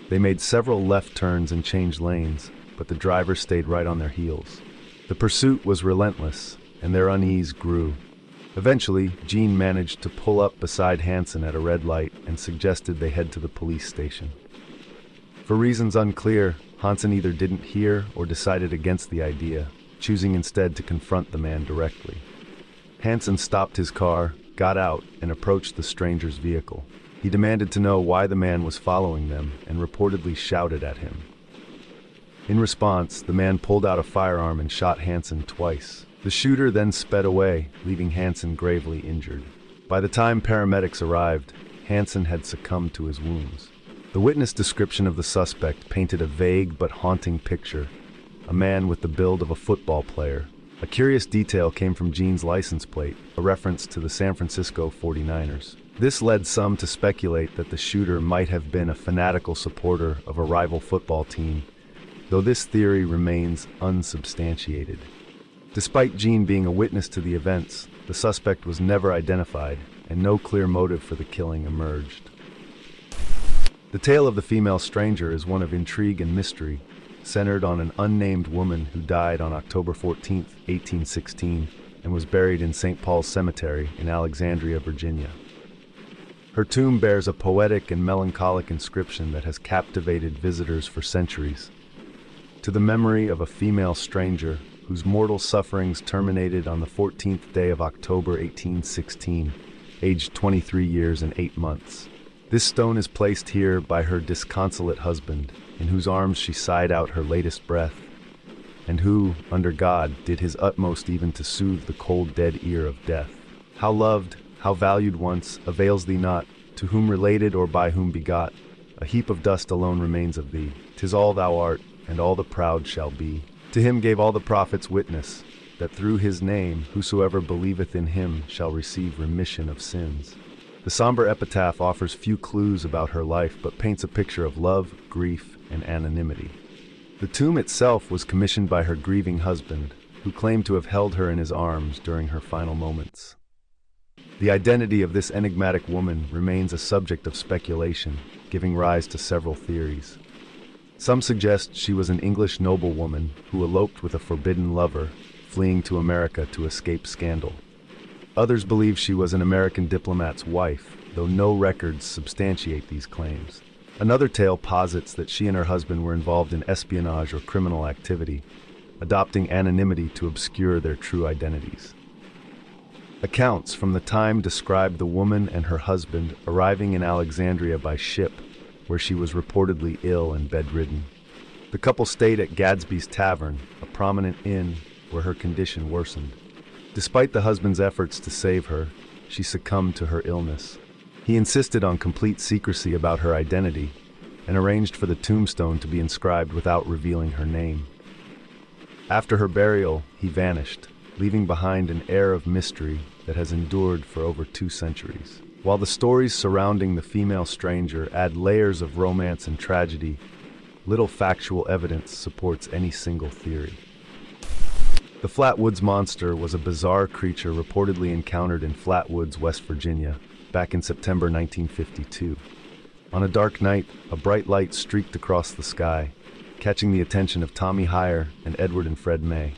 They made several left turns and changed lanes, but the driver stayed right on their heels. The pursuit was relentless, and their unease grew. Eventually, Gene managed to pull up beside Hansen at a red light and suggested they head to the police station. For reasons unclear, Hansen either didn't hear or decided against the idea, choosing instead to confront the man directly. Hansen stopped his car, got out, and approached the stranger's vehicle. He demanded to know why the man was following them and reportedly shouted at him. In response, the man pulled out a firearm and shot Hansen twice. The shooter then sped away, leaving Hansen gravely injured. By the time paramedics arrived, Hansen had succumbed to his wounds. The witness description of the suspect painted a vague but haunting picture, a man with the build of a football player. A curious detail came from Gene's license plate, a reference to the San Francisco 49ers. This led some to speculate that the shooter might have been a fanatical supporter of a rival football team, though this theory remains unsubstantiated. Despite Gene being a witness to the events, the suspect was never identified, and no clear motive for the killing emerged. The tale of the female stranger is one of intrigue and mystery, centered on an unnamed woman who died on October 14, 1816, and was buried in St. Paul's Cemetery in Alexandria, Virginia. Her tomb bears a poetic and melancholic inscription that has captivated visitors for centuries. To the memory of a female stranger whose mortal sufferings terminated on the 14th day of October 1816, aged 23 years and 8 months. This stone is placed here by her disconsolate husband, in whose arms she sighed out her latest breath, and who, under God, did his utmost even to soothe the cold dead ear of death. How loved, how valued once, avails thee not, to whom related or by whom begot, a heap of dust alone remains of thee. 'Tis all thou art, and all the proud shall be. To him gave all the prophets witness, that through his name whosoever believeth in him shall receive remission of sins. The somber epitaph offers few clues about her life, but paints a picture of love, grief, and anonymity. The tomb itself was commissioned by her grieving husband, who claimed to have held her in his arms during her final moments. The identity of this enigmatic woman remains a subject of speculation, giving rise to several theories. Some suggest she was an English noblewoman who eloped with a forbidden lover, fleeing to America to escape scandal. Others believe she was an American diplomat's wife, though no records substantiate these claims. Another tale posits that she and her husband were involved in espionage or criminal activity, adopting anonymity to obscure their true identities. Accounts from the time describe the woman and her husband arriving in Alexandria by ship, where she was reportedly ill and bedridden. The couple stayed at Gadsby's Tavern, a prominent inn, where her condition worsened. Despite the husband's efforts to save her, she succumbed to her illness. He insisted on complete secrecy about her identity and arranged for the tombstone to be inscribed without revealing her name. After her burial, he vanished, leaving behind an air of mystery that has endured for over 2 centuries. While the stories surrounding the female stranger add layers of romance and tragedy, little factual evidence supports any single theory. The Flatwoods Monster was a bizarre creature reportedly encountered in Flatwoods, West Virginia, back in September 1952. On a dark night, a bright light streaked across the sky, catching the attention of Tommy Hyer and Edward and Fred May.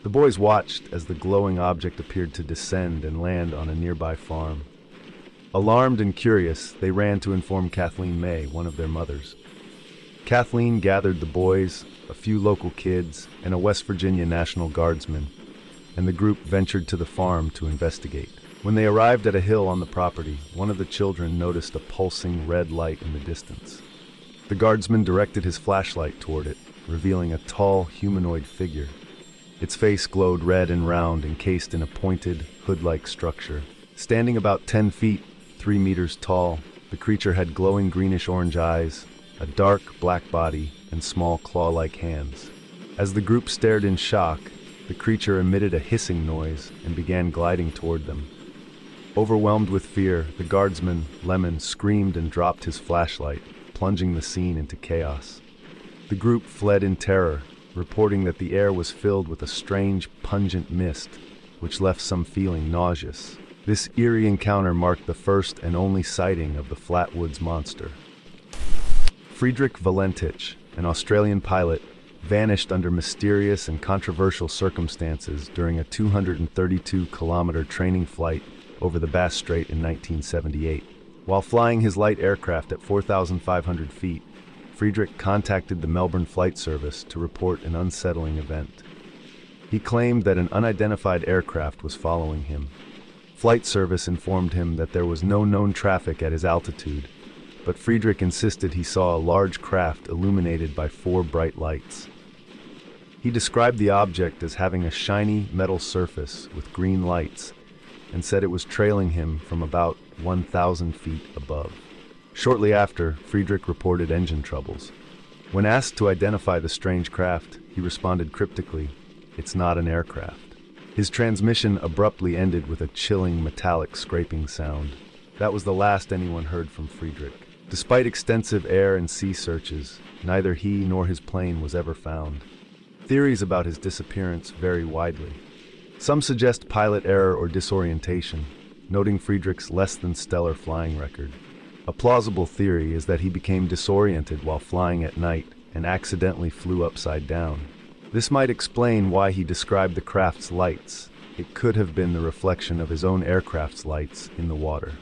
The boys watched as the glowing object appeared to descend and land on a nearby farm. Alarmed and curious, they ran to inform Kathleen May, one of their mothers. Kathleen gathered the boys, a few local kids, and a West Virginia National Guardsman, and the group ventured to the farm to investigate. When they arrived at a hill on the property, one of the children noticed a pulsing red light in the distance. The guardsman directed his flashlight toward it, revealing a tall, humanoid figure. Its face glowed red and round, encased in a pointed, hood-like structure. Standing about 10 feet, 3 meters tall, the creature had glowing greenish-orange eyes, a dark black body, and small claw-like hands. As the group stared in shock, the creature emitted a hissing noise and began gliding toward them. Overwhelmed with fear, the guardsman, Lemon, screamed and dropped his flashlight, plunging the scene into chaos. The group fled in terror, reporting that the air was filled with a strange, pungent mist, which left some feeling nauseous. This eerie encounter marked the first and only sighting of the Flatwoods Monster. Frederick Valentich, an Australian pilot, vanished under mysterious and controversial circumstances during a 232-kilometer training flight over the Bass Strait in 1978. While flying his light aircraft at 4,500 feet, Frederick contacted the Melbourne Flight Service to report an unsettling event. He claimed that an unidentified aircraft was following him. Flight Service informed him that there was no known traffic at his altitude, but Frederick insisted he saw a large craft illuminated by 4 bright lights. He described the object as having a shiny metal surface with green lights and said it was trailing him from about 1,000 feet above. Shortly after, Frederick reported engine troubles. When asked to identify the strange craft, he responded cryptically, "It's not an aircraft." His transmission abruptly ended with a chilling metallic scraping sound. That was the last anyone heard from Frederick. Despite extensive air and sea searches, neither he nor his plane was ever found. Theories about his disappearance vary widely. Some suggest pilot error or disorientation, noting Frederick's less-than-stellar flying record. A plausible theory is that he became disoriented while flying at night and accidentally flew upside down. This might explain why he described the craft's lights. It could have been the reflection of his own aircraft's lights in the water.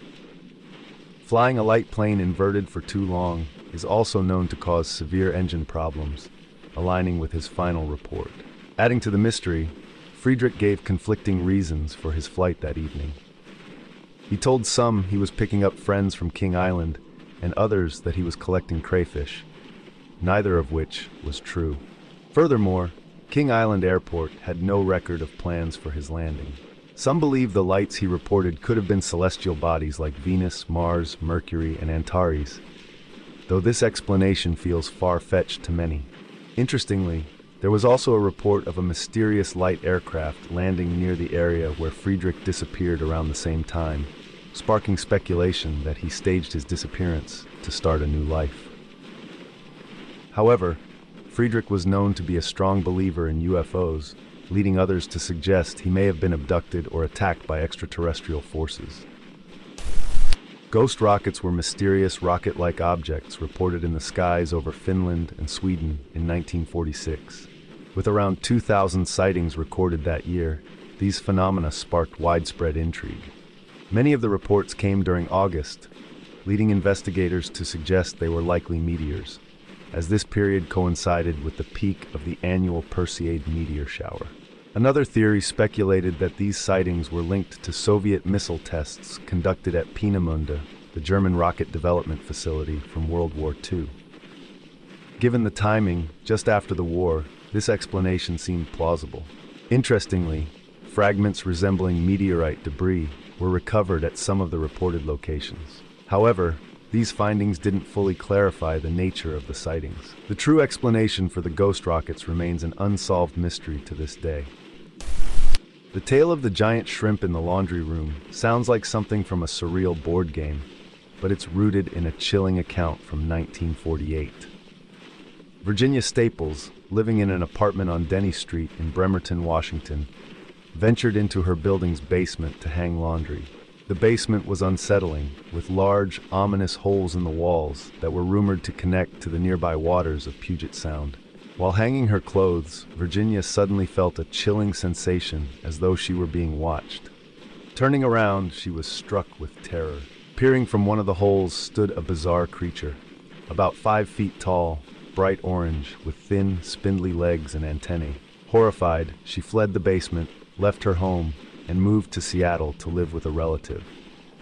Flying a light plane inverted for too long is also known to cause severe engine problems, aligning with his final report. Adding to the mystery, Frederick gave conflicting reasons for his flight that evening. He told some he was picking up friends from King Island, and others that he was collecting crayfish, neither of which was true. Furthermore, King Island Airport had no record of plans for his landing. Some believe the lights he reported could have been celestial bodies like Venus, Mars, Mercury, and Antares, though this explanation feels far-fetched to many. Interestingly, there was also a report of a mysterious light aircraft landing near the area where Frederick disappeared around the same time, sparking speculation that he staged his disappearance to start a new life. However, Frederick was known to be a strong believer in UFOs, leading others to suggest he may have been abducted or attacked by extraterrestrial forces. Ghost rockets were mysterious rocket-like objects reported in the skies over Finland and Sweden in 1946. With around 2,000 sightings recorded that year, these phenomena sparked widespread intrigue. Many of the reports came during August, leading investigators to suggest they were likely meteors, as this period coincided with the peak of the annual Perseid meteor shower. Another theory speculated that these sightings were linked to Soviet missile tests conducted at Peenemünde, the German rocket development facility from World War II. Given the timing, just after the war, this explanation seemed plausible. Interestingly, fragments resembling meteorite debris were recovered at some of the reported locations. However, these findings didn't fully clarify the nature of the sightings. The true explanation for the ghost rockets remains an unsolved mystery to this day. The tale of the giant shrimp in the laundry room sounds like something from a surreal board game, but it's rooted in a chilling account from 1948. Virginia Staples, living in an apartment on Denny Street in Bremerton, Washington, ventured into her building's basement to hang laundry. The basement was unsettling, with large, ominous holes in the walls that were rumored to connect to the nearby waters of Puget Sound. While hanging her clothes, Virginia suddenly felt a chilling sensation as though she were being watched. Turning around, she was struck with terror. Peering from one of the holes stood a bizarre creature, about 5 feet tall, bright orange, with thin, spindly legs and antennae. Horrified, she fled the basement, left her home, and moved to Seattle to live with a relative,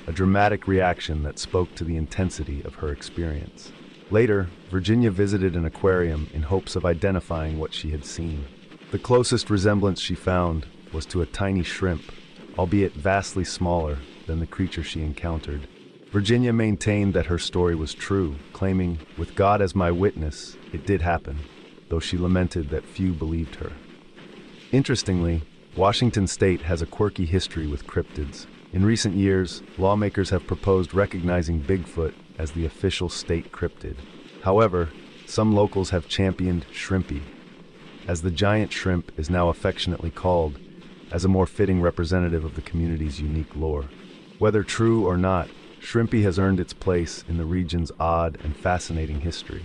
a dramatic reaction that spoke to the intensity of her experience. Later, Virginia visited an aquarium in hopes of identifying what she had seen. The closest resemblance she found was to a tiny shrimp, albeit vastly smaller than the creature she encountered. Virginia maintained that her story was true, claiming, "With God as my witness, it did happen," though she lamented that few believed her. Interestingly, Washington State has a quirky history with cryptids. In recent years, lawmakers have proposed recognizing Bigfoot as the official state cryptid. However, some locals have championed Shrimpy, as the giant shrimp is now affectionately called, as a more fitting representative of the community's unique lore. Whether true or not, Shrimpy has earned its place in the region's odd and fascinating history.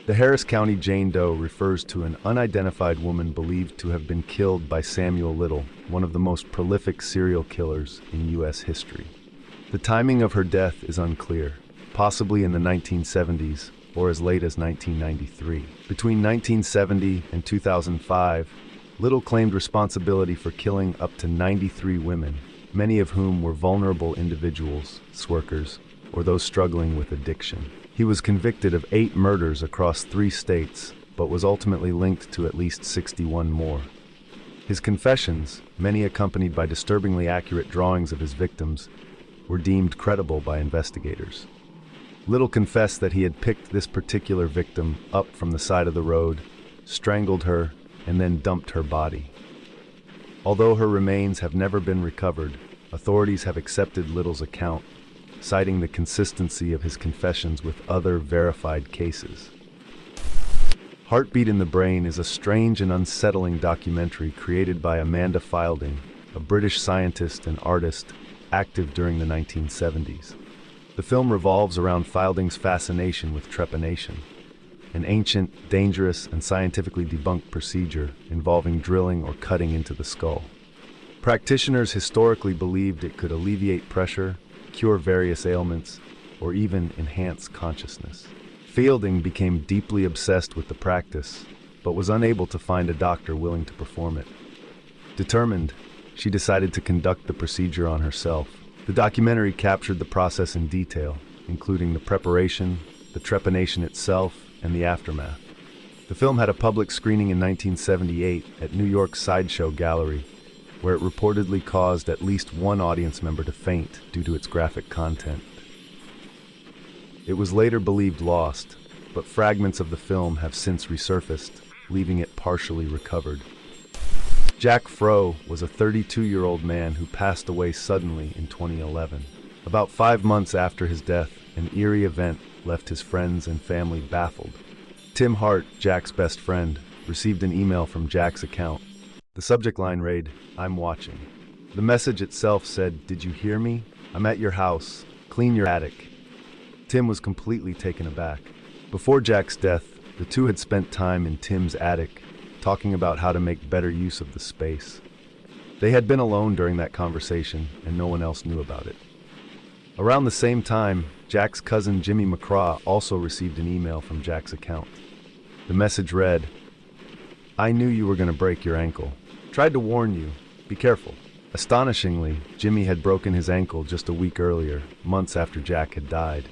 The Harris County Jane Doe refers to an unidentified woman believed to have been killed by Samuel Little, one of the most prolific serial killers in U.S. history. The timing of her death is unclear, possibly in the 1970s or as late as 1993. Between 1970 and 2005, Little claimed responsibility for killing up to 93 women, many of whom were vulnerable individuals, sworkers, or those struggling with addiction. He was convicted of 8 murders across 3 states, but was ultimately linked to at least 61 more. His confessions, many accompanied by disturbingly accurate drawings of his victims, were deemed credible by investigators. Little confessed that he had picked this particular victim up from the side of the road, strangled her, and then dumped her body. Although her remains have never been recovered, authorities have accepted Little's account, citing the consistency of his confessions with other verified cases. Heartbeat in the Brain is a strange and unsettling documentary created by Amanda Fielding, a British scientist and artist active during the 1970s. The film revolves around Fielding's fascination with trepanation, an ancient, dangerous, and scientifically debunked procedure involving drilling or cutting into the skull. Practitioners historically believed it could alleviate pressure, cure various ailments, or even enhance consciousness. Fielding became deeply obsessed with the practice, but was unable to find a doctor willing to perform it. Determined, she decided to conduct the procedure on herself. The documentary captured the process in detail, including the preparation, the trepanation itself, and the aftermath. The film had a public screening in 1978 at New York's Sideshow Gallery, where it reportedly caused at least one audience member to faint due to its graphic content. It was later believed lost, but fragments of the film have since resurfaced, leaving it partially recovered. Jack Froh was a 32-year-old man who passed away suddenly in 2011. About 5 months after his death, an eerie event left his friends and family baffled. Tim Hart, Jack's best friend, received an email from Jack's account. The subject line read, "I'm watching." The message itself said, "Did you hear me? I'm at your house. Clean your attic." Tim was completely taken aback. Before Jack's death, the two had spent time in Tim's attic, talking about how to make better use of the space. They had been alone during that conversation, and no one else knew about it. Around the same time, Jack's cousin Jimmy McCraw also received an email from Jack's account. The message read, "I knew you were going to break your ankle. Tried to warn you. Be careful." Astonishingly, Jimmy had broken his ankle just a week earlier, months after Jack had died.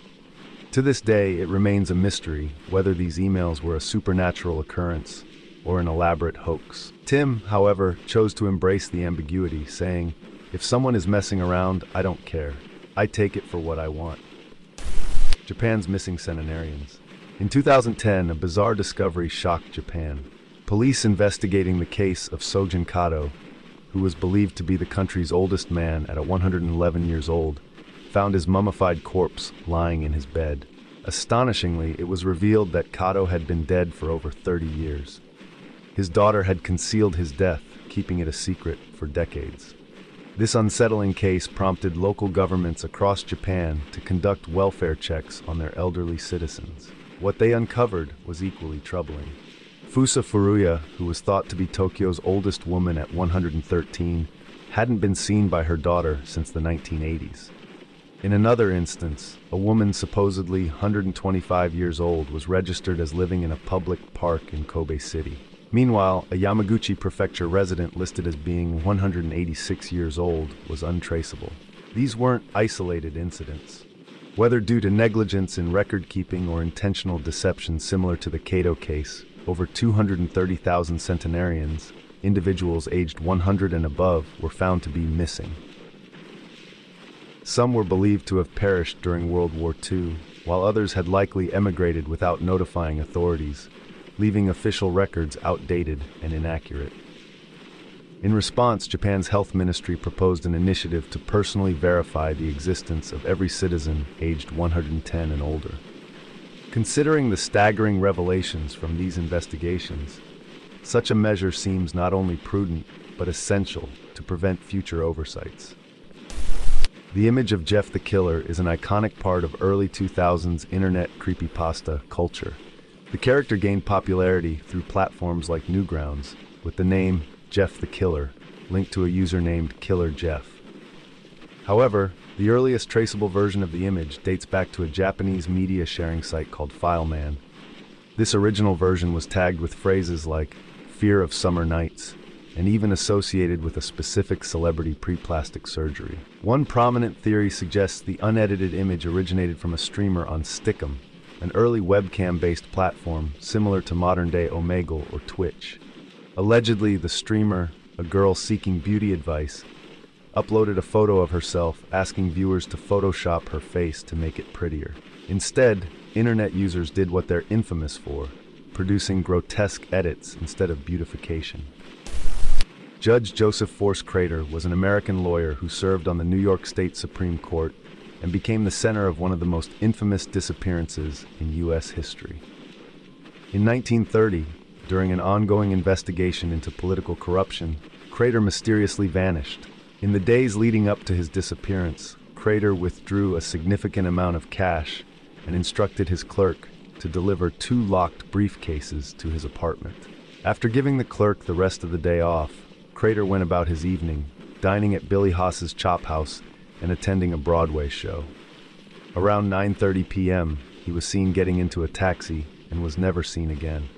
To this day, it remains a mystery whether these emails were a supernatural occurrence or an elaborate hoax. Tim, however, chose to embrace the ambiguity, saying, "If someone is messing around, I don't care. I take it for what I want." Japan's missing centenarians. In 2010, a bizarre discovery shocked Japan. Police investigating the case of Sojin Kato, who was believed to be the country's oldest man at 111 years old, found his mummified corpse lying in his bed. Astonishingly, it was revealed that Kato had been dead for over 30 years. His daughter had concealed his death, keeping it a secret for decades. This unsettling case prompted local governments across Japan to conduct welfare checks on their elderly citizens. What they uncovered was equally troubling. Fusa Furuya, who was thought to be Tokyo's oldest woman at 113, hadn't been seen by her daughter since the 1980s. In another instance, a woman supposedly 125 years old was registered as living in a public park in Kobe City. Meanwhile, a Yamaguchi Prefecture resident listed as being 186 years old was untraceable. These weren't isolated incidents. Whether due to negligence in record-keeping or intentional deception similar to the Kato case, over 230,000 centenarians, individuals aged 100 and above, were found to be missing. Some were believed to have perished during World War II, while others had likely emigrated without notifying authorities, leaving official records outdated and inaccurate. In response, Japan's health ministry proposed an initiative to personally verify the existence of every citizen aged 110 and older. Considering the staggering revelations from these investigations, such a measure seems not only prudent, but essential to prevent future oversights. The image of Jeff the Killer is an iconic part of early 2000s internet creepypasta culture. The character gained popularity through platforms like Newgrounds, with the name Jeff the Killer linked to a user named Killer Jeff. However, the earliest traceable version of the image dates back to a Japanese media sharing site called FileMan. This original version was tagged with phrases like "fear of summer nights," and even associated with a specific celebrity pre-plastic surgery. One prominent theory suggests the unedited image originated from a streamer on Stickum, an early webcam-based platform similar to modern-day Omegle or Twitch. Allegedly, the streamer, a girl seeking beauty advice, uploaded a photo of herself asking viewers to Photoshop her face to make it prettier. Instead, internet users did what they're infamous for, producing grotesque edits instead of beautification. Judge Joseph Force Crater was an American lawyer who served on the New York State Supreme Court and became the center of one of the most infamous disappearances in U.S. history. In 1930, during an ongoing investigation into political corruption, Crater mysteriously vanished. In the days leading up to his disappearance, Crater withdrew a significant amount of cash and instructed his clerk to deliver 2 locked briefcases to his apartment. After giving the clerk the rest of the day off, Crater went about his evening, dining at Billy Haas's Chop House and attending a Broadway show. Around 9:30 p.m., he was seen getting into a taxi and was never seen again.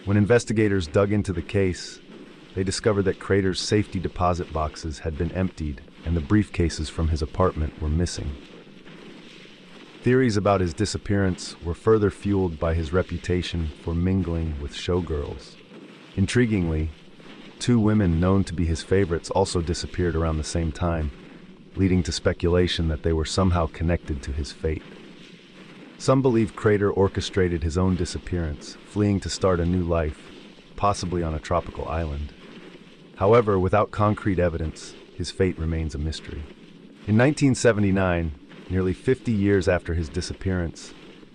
When investigators dug into the case, they discovered that Crater's safety deposit boxes had been emptied and the briefcases from his apartment were missing. Theories about his disappearance were further fueled by his reputation for mingling with showgirls. Intriguingly, 2 women known to be his favorites also disappeared around the same time, leading to speculation that they were somehow connected to his fate. Some believe Crater orchestrated his own disappearance, fleeing to start a new life, possibly on a tropical island. However, without concrete evidence, his fate remains a mystery. In 1979, nearly 50 years after his disappearance,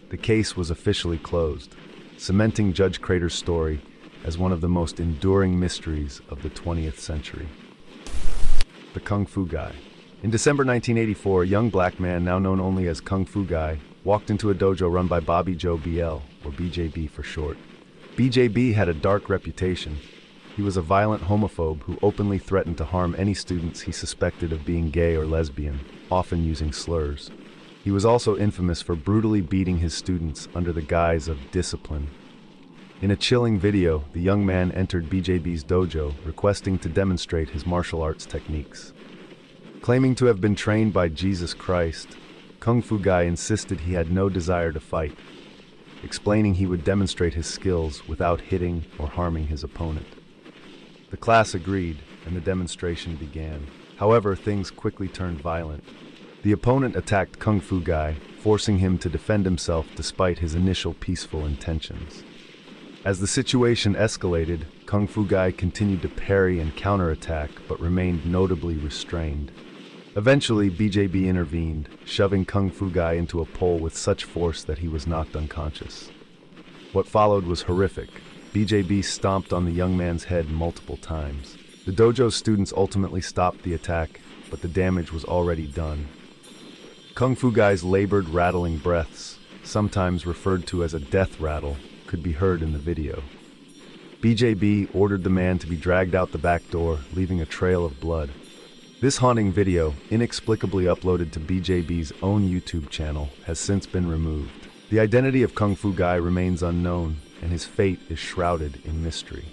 the case was officially closed, cementing Judge Crater's story as one of the most enduring mysteries of the 20th century. The Kung Fu Guy. In December 1984, a young black man, now known only as Kung Fu Guy, walked into a dojo run by Bobby Joe BL, or BJB for short. BJB had a dark reputation. He was a violent homophobe who openly threatened to harm any students he suspected of being gay or lesbian, often using slurs. He was also infamous for brutally beating his students under the guise of discipline. In a chilling video, the young man entered BJB's dojo, requesting to demonstrate his martial arts techniques. Claiming to have been trained by Jesus Christ, Kung Fu Guy insisted he had no desire to fight, explaining he would demonstrate his skills without hitting or harming his opponent. The class agreed, and the demonstration began. However, things quickly turned violent. The opponent attacked Kung Fu Guy, forcing him to defend himself despite his initial peaceful intentions. As the situation escalated, Kung Fu Guy continued to parry and counterattack, but remained notably restrained. Eventually, BJB intervened, shoving Kung Fu Guy into a pole with such force that he was knocked unconscious. What followed was horrific. BJB stomped on the young man's head multiple times. The dojo's students ultimately stopped the attack, but the damage was already done. Kung Fu Guy's labored, rattling breaths, sometimes referred to as a death rattle, could be heard in the video. BJB ordered the man to be dragged out the back door, leaving a trail of blood. This haunting video, inexplicably uploaded to BJB's own YouTube channel, has since been removed. The identity of Kung Fu Guy remains unknown, and his fate is shrouded in mystery.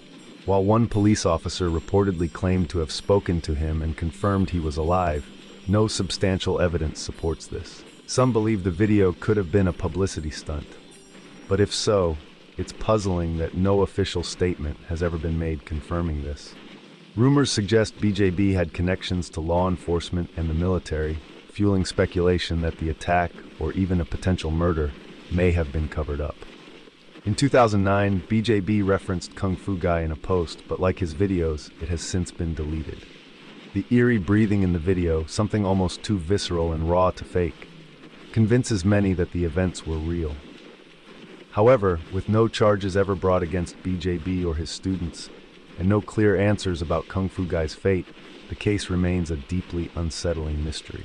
While one police officer reportedly claimed to have spoken to him and confirmed he was alive, no substantial evidence supports this. Some believe the video could have been a publicity stunt. But if so, it's puzzling that no official statement has ever been made confirming this. Rumors suggest BJB had connections to law enforcement and the military, fueling speculation that the attack, or even a potential murder, may have been covered up. In 2009, BJB referenced Kung Fu Guy in a post, but like his videos, it has since been deleted. The eerie breathing in the video, something almost too visceral and raw to fake, convinces many that the events were real. However, with no charges ever brought against BJB or his students, and no clear answers about Kung Fu Guy's fate, the case remains a deeply unsettling mystery.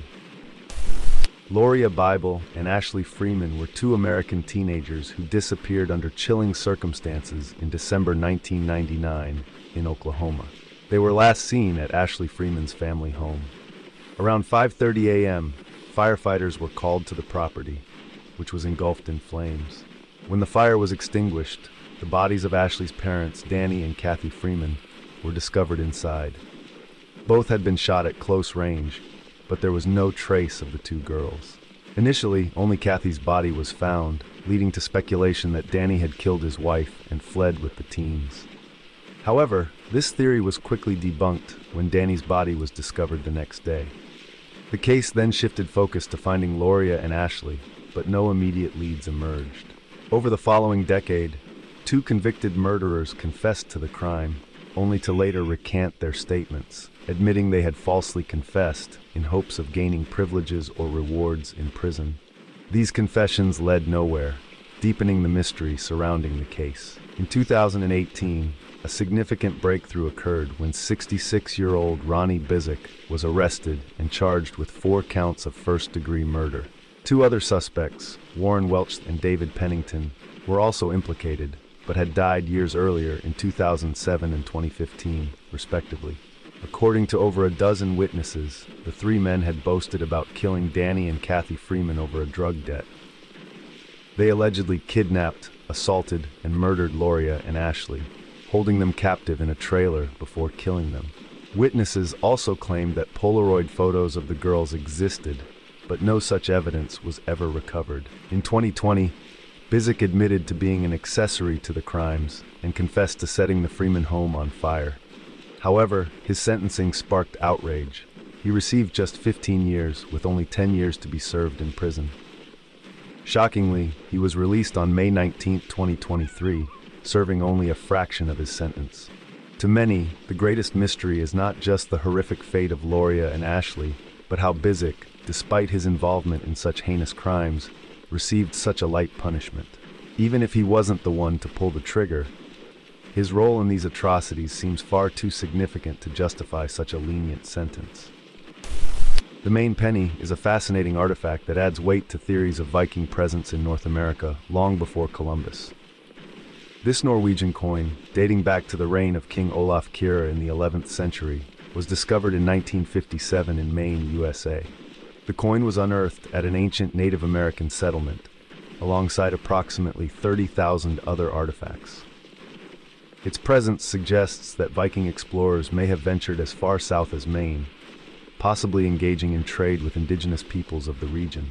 Loria Bible and Ashley Freeman were two American teenagers who disappeared under chilling circumstances in December 1999 in Oklahoma. They were last seen at Ashley Freeman's family home. Around 5:30 a.m., firefighters were called to the property, which was engulfed in flames. When the fire was extinguished, the bodies of Ashley's parents, Danny and Kathy Freeman, were discovered inside. Both had been shot at close range, but there was no trace of the two girls. Initially, only Kathy's body was found, leading to speculation that Danny had killed his wife and fled with the teens. However, this theory was quickly debunked when Danny's body was discovered the next day. The case then shifted focus to finding Loria and Ashley, but no immediate leads emerged. Over the following decade, two convicted murderers confessed to the crime, only to later recant their statements, admitting they had falsely confessed in hopes of gaining privileges or rewards in prison. These confessions led nowhere, deepening the mystery surrounding the case. In 2018, a significant breakthrough occurred when 66-year-old Ronnie Bizik was arrested and charged with 4 counts of first-degree murder. 2 other suspects, Warren Welch and David Pennington, were also implicated, but had died years earlier in 2007 and 2015, respectively. According to over a dozen witnesses, the 3 men had boasted about killing Danny and Kathy Freeman over a drug debt. They allegedly kidnapped, assaulted, and murdered Loria and Ashley, holding them captive in a trailer before killing them. Witnesses also claimed that Polaroid photos of the girls existed, but no such evidence was ever recovered. In 2020, Bizik admitted to being an accessory to the crimes and confessed to setting the Freeman home on fire. However, his sentencing sparked outrage. He received just 15 years, with only 10 years to be served in prison. Shockingly, he was released on May 19, 2023, serving only a fraction of his sentence. To many, the greatest mystery is not just the horrific fate of Loria and Ashley, but how Bizik, despite his involvement in such heinous crimes, received such a light punishment. Even if he wasn't the one to pull the trigger, his role in these atrocities seems far too significant to justify such a lenient sentence. The Maine penny is a fascinating artifact that adds weight to theories of Viking presence in North America long before Columbus. This Norwegian coin, dating back to the reign of King Olaf Kyrre in the 11th century, was discovered in 1957 in Maine, USA. The coin was unearthed at an ancient Native American settlement, alongside approximately 30,000 other artifacts. Its presence suggests that Viking explorers may have ventured as far south as Maine, possibly engaging in trade with indigenous peoples of the region.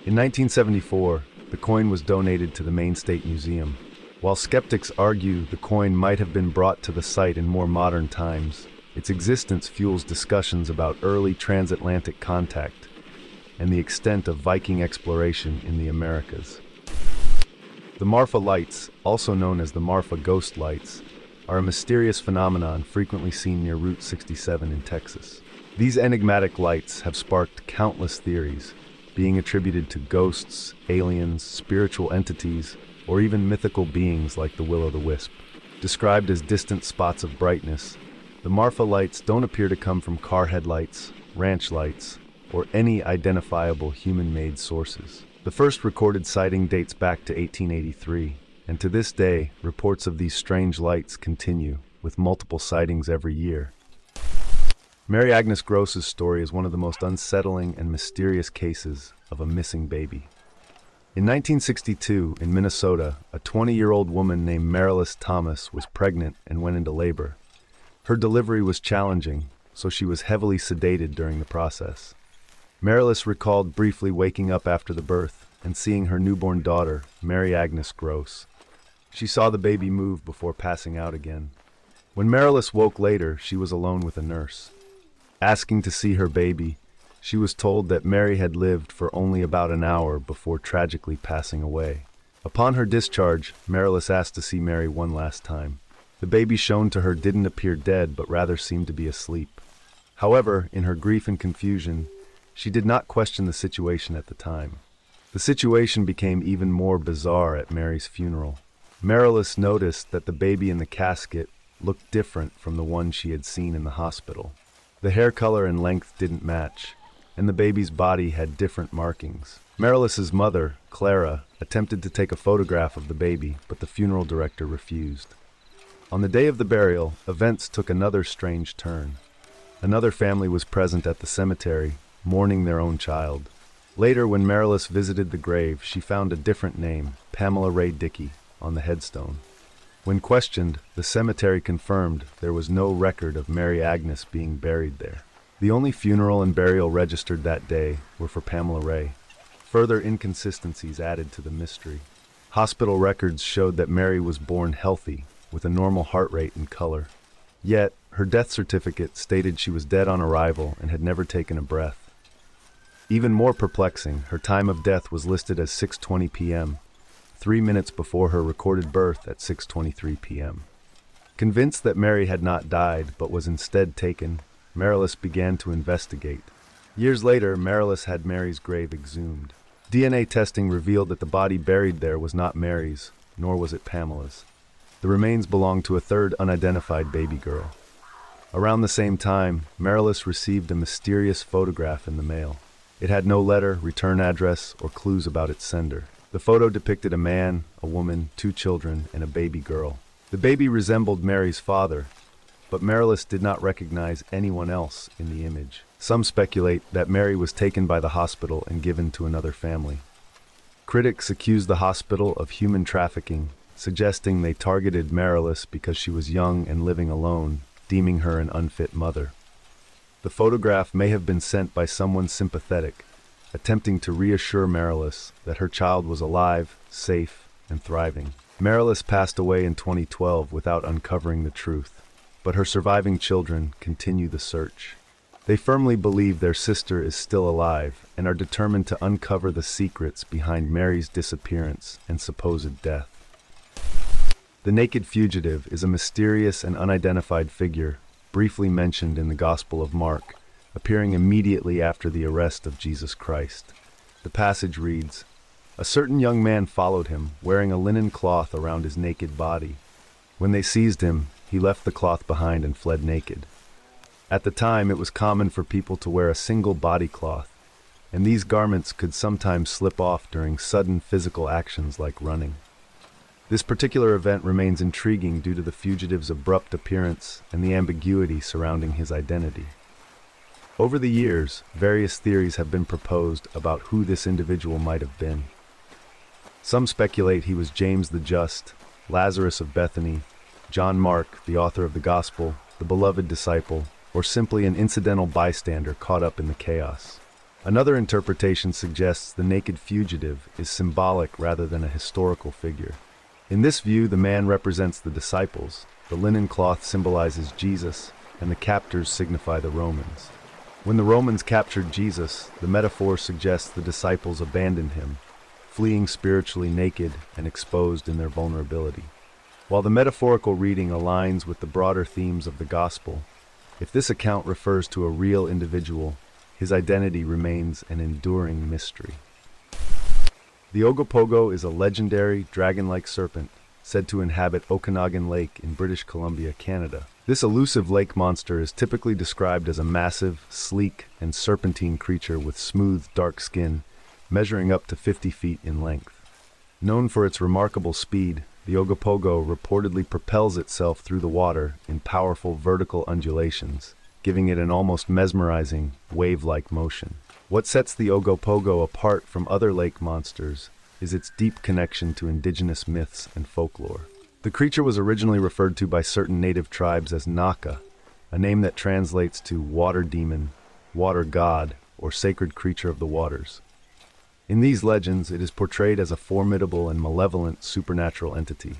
In 1974, the coin was donated to the Maine State Museum. While skeptics argue the coin might have been brought to the site in more modern times, its existence fuels discussions about early transatlantic contact and the extent of Viking exploration in the Americas. The Marfa Lights, also known as the Marfa Ghost Lights, are a mysterious phenomenon frequently seen near Route 67 in Texas. These enigmatic lights have sparked countless theories, being attributed to ghosts, aliens, spiritual entities, or even mythical beings like the will-o'-the-wisp. Described as distant spots of brightness, the Marfa Lights don't appear to come from car headlights, ranch lights, or any identifiable human-made sources. The first recorded sighting dates back to 1883, and to this day, reports of these strange lights continue, with multiple sightings every year. Mary Agnes Gross's story is one of the most unsettling and mysterious cases of a missing baby. In 1962, in Minnesota, a 20-year-old woman named Marilis Thomas was pregnant and went into labor. Her delivery was challenging, so she was heavily sedated during the process. Marilis recalled briefly waking up after the birth and seeing her newborn daughter, Mary Agnes Gross. She saw the baby move before passing out again. When Marilis woke later, she was alone with a nurse. Asking to see her baby, she was told that Mary had lived for only about an hour before tragically passing away. Upon her discharge, Marilis asked to see Mary one last time. The baby shown to her didn't appear dead, but rather seemed to be asleep. However, in her grief and confusion, she did not question the situation at the time. The situation became even more bizarre at Mary's funeral. Marilis noticed that the baby in the casket looked different from the one she had seen in the hospital. The hair color and length didn't match, and the baby's body had different markings. Marilis's mother, Clara, attempted to take a photograph of the baby, but the funeral director refused. On the day of the burial, events took another strange turn. Another family was present at the cemetery, mourning their own child. Later, when Marilis visited the grave, she found a different name, Pamela Ray Dickey, on the headstone. When questioned, the cemetery confirmed there was no record of Mary Agnes being buried there. The only funeral and burial registered that day were for Pamela Ray. Further inconsistencies added to the mystery. Hospital records showed that Mary was born healthy, with a normal heart rate and color. Yet, her death certificate stated she was dead on arrival and had never taken a breath. Even more perplexing, her time of death was listed as 6:20 p.m., 3 minutes before her recorded birth at 6:23 p.m. Convinced that Mary had not died but was instead taken, Marilis began to investigate. Years later, Marilis had Mary's grave exhumed. DNA testing revealed that the body buried there was not Mary's, nor was it Pamela's. The remains belonged to a third unidentified baby girl. Around the same time, Marilis received a mysterious photograph in the mail. It had no letter, return address, or clues about its sender. The photo depicted a man, a woman, 2 children, and a baby girl. The baby resembled Mary's father, but Marilis did not recognize anyone else in the image. Some speculate that Mary was taken by the hospital and given to another family. Critics accuse the hospital of human trafficking, suggesting they targeted Marilis because she was young and living alone, deeming her an unfit mother. The photograph may have been sent by someone sympathetic, attempting to reassure Marilis that her child was alive, safe, and thriving. Marilis passed away in 2012 without uncovering the truth, but her surviving children continue the search. They firmly believe their sister is still alive and are determined to uncover the secrets behind Mary's disappearance and supposed death. The naked fugitive is a mysterious and unidentified figure, briefly mentioned in the Gospel of Mark, appearing immediately after the arrest of Jesus Christ. The passage reads, "A certain young man followed him, wearing a linen cloth around his naked body. When they seized him, he left the cloth behind and fled naked." At the time, it was common for people to wear a single body cloth, and these garments could sometimes slip off during sudden physical actions like running. This particular event remains intriguing due to the fugitive's abrupt appearance and the ambiguity surrounding his identity. Over the years, various theories have been proposed about who this individual might have been. Some speculate he was James the Just, Lazarus of Bethany, John Mark, the author of the Gospel, the beloved disciple, or simply an incidental bystander caught up in the chaos. Another interpretation suggests the naked fugitive is symbolic rather than a historical figure. In this view, the man represents the disciples, the linen cloth symbolizes Jesus, and the captors signify the Romans. When the Romans captured Jesus, the metaphor suggests the disciples abandoned him, fleeing spiritually naked and exposed in their vulnerability. While the metaphorical reading aligns with the broader themes of the Gospel, If this account refers to a real individual, his identity remains an enduring mystery. The Ogopogo is a legendary, dragon-like serpent said to inhabit Okanagan Lake in British Columbia, Canada. This elusive lake monster is typically described as a massive, sleek, and serpentine creature with smooth, dark skin, measuring up to 50 feet in length. Known for its remarkable speed, the Ogopogo reportedly propels itself through the water in powerful vertical undulations, giving it an almost mesmerizing, wave-like motion. What sets the Ogopogo apart from other lake monsters is its deep connection to indigenous myths and folklore. The creature was originally referred to by certain native tribes as Naka, a name that translates to water demon, water god, or sacred creature of the waters. In these legends, it is portrayed as a formidable and malevolent supernatural entity.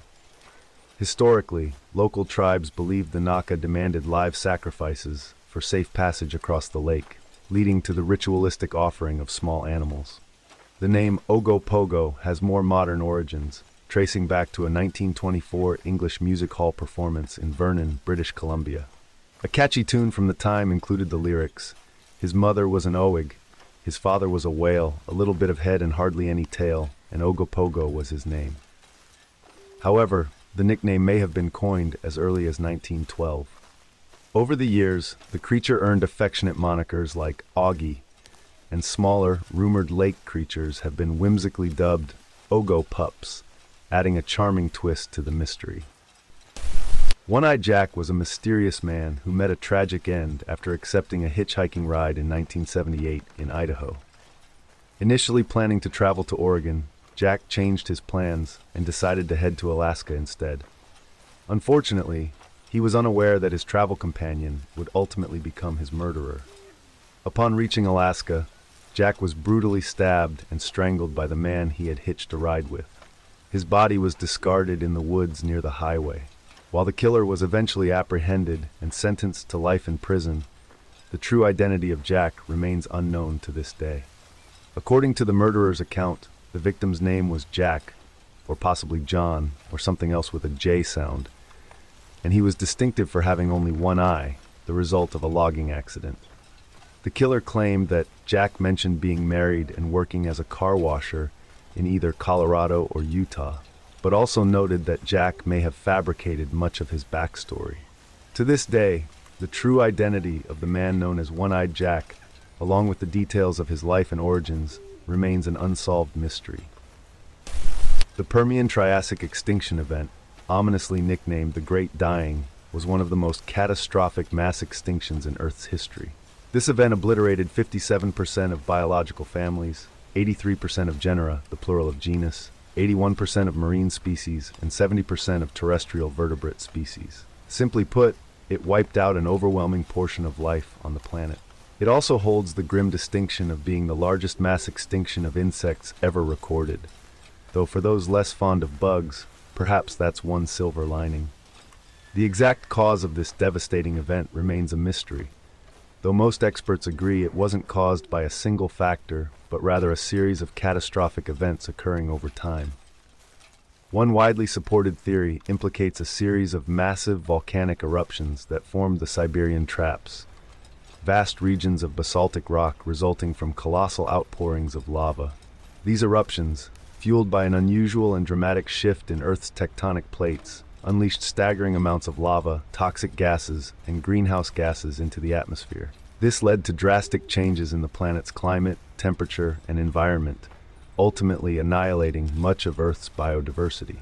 Historically, local tribes believed the Naka demanded live sacrifices for safe passage across the lake, leading to the ritualistic offering of small animals. The name Ogopogo has more modern origins, tracing back to a 1924 English music hall performance in Vernon, British Columbia. A catchy tune from the time included the lyrics, "His mother was an Oig, his father was a whale, a little bit of head and hardly any tail, and Ogopogo was his name." However, the nickname may have been coined as early as 1912. Over the years, the creature earned affectionate monikers like Augie, and smaller, rumored lake creatures have been whimsically dubbed Ogo Pups, adding a charming twist to the mystery. One-Eyed Jack was a mysterious man who met a tragic end after accepting a hitchhiking ride in 1978 in Idaho. Initially planning to travel to Oregon, Jack changed his plans and decided to head to Alaska instead. Unfortunately, he was unaware that his travel companion would ultimately become his murderer. Upon reaching Alaska, Jack was brutally stabbed and strangled by the man he had hitched a ride with. His body was discarded in the woods near the highway. While the killer was eventually apprehended and sentenced to life in prison, the true identity of Jack remains unknown to this day. According to the murderer's account, the victim's name was Jack, or possibly John, or something else with a J sound, and he was distinctive for having only one eye, the result of a logging accident. The killer claimed that Jack mentioned being married and working as a car washer in either Colorado or Utah, but also noted that Jack may have fabricated much of his backstory. To this day, the true identity of the man known as One-Eyed Jack, along with the details of his life and origins, remains an unsolved mystery. The Permian-Triassic extinction event, ominously nicknamed the Great Dying, was one of the most catastrophic mass extinctions in Earth's history. This event obliterated 57% of biological families, 83% of genera, the plural of genus, 81% of marine species, and 70% of terrestrial vertebrate species. Simply put, it wiped out an overwhelming portion of life on the planet. It also holds the grim distinction of being the largest mass extinction of insects ever recorded. Though for those less fond of bugs, perhaps that's one silver lining. The exact cause of this devastating event remains a mystery, though most experts agree it wasn't caused by a single factor, but rather a series of catastrophic events occurring over time. One widely supported theory implicates a series of massive volcanic eruptions that formed the Siberian Traps, vast regions of basaltic rock resulting from colossal outpourings of lava. These eruptions, fueled by an unusual and dramatic shift in Earth's tectonic plates, unleashed staggering amounts of lava, toxic gases, and greenhouse gases into the atmosphere. This led to drastic changes in the planet's climate, temperature, and environment, ultimately annihilating much of Earth's biodiversity.